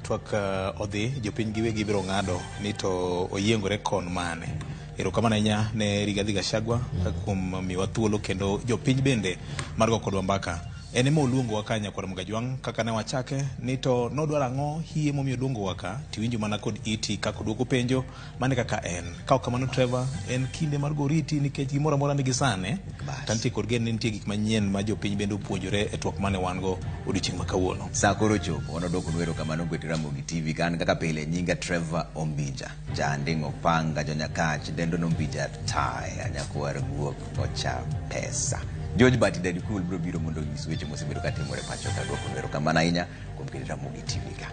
Twak odhi jopin giwe gibiro ngado to oyiengore kon mane. Erokamano ahinya ne Rigathi Gachagua kuom miwa thuolo kendo jopiny bende mar go kodwa mbaka. En ema oluongowa ka nyakwar Mgajwang' kaka ne wachake ni to nodwaro ang'o hie momiyo oluongowa ka tiwinjo mana kod iti kaka oduoko penjo mane kaka en. Ka ok kamano Trevor, en kinde mar goriti nikech gimoro amora nigi sane. Tantie kod gen ni nitie gik manyien ma jopiny bende opuonjore e twak mane wan go odiochieng' ma kawuono. Sa koro chopo wanodoko nwero kamano gweti Ramogi TV kan kaka pile nyinga Trevor Ombija. Jandingo panga jonyakach dendo nombija tai anyakwar guok ocha pesa. George Bati Daddy Cool bro biro mondo nyisweche mosebedo katimore pacho ka dwoko nwero kamano ahinya kuom kinde Ramogi TV ka.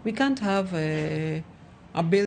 We can't have a bill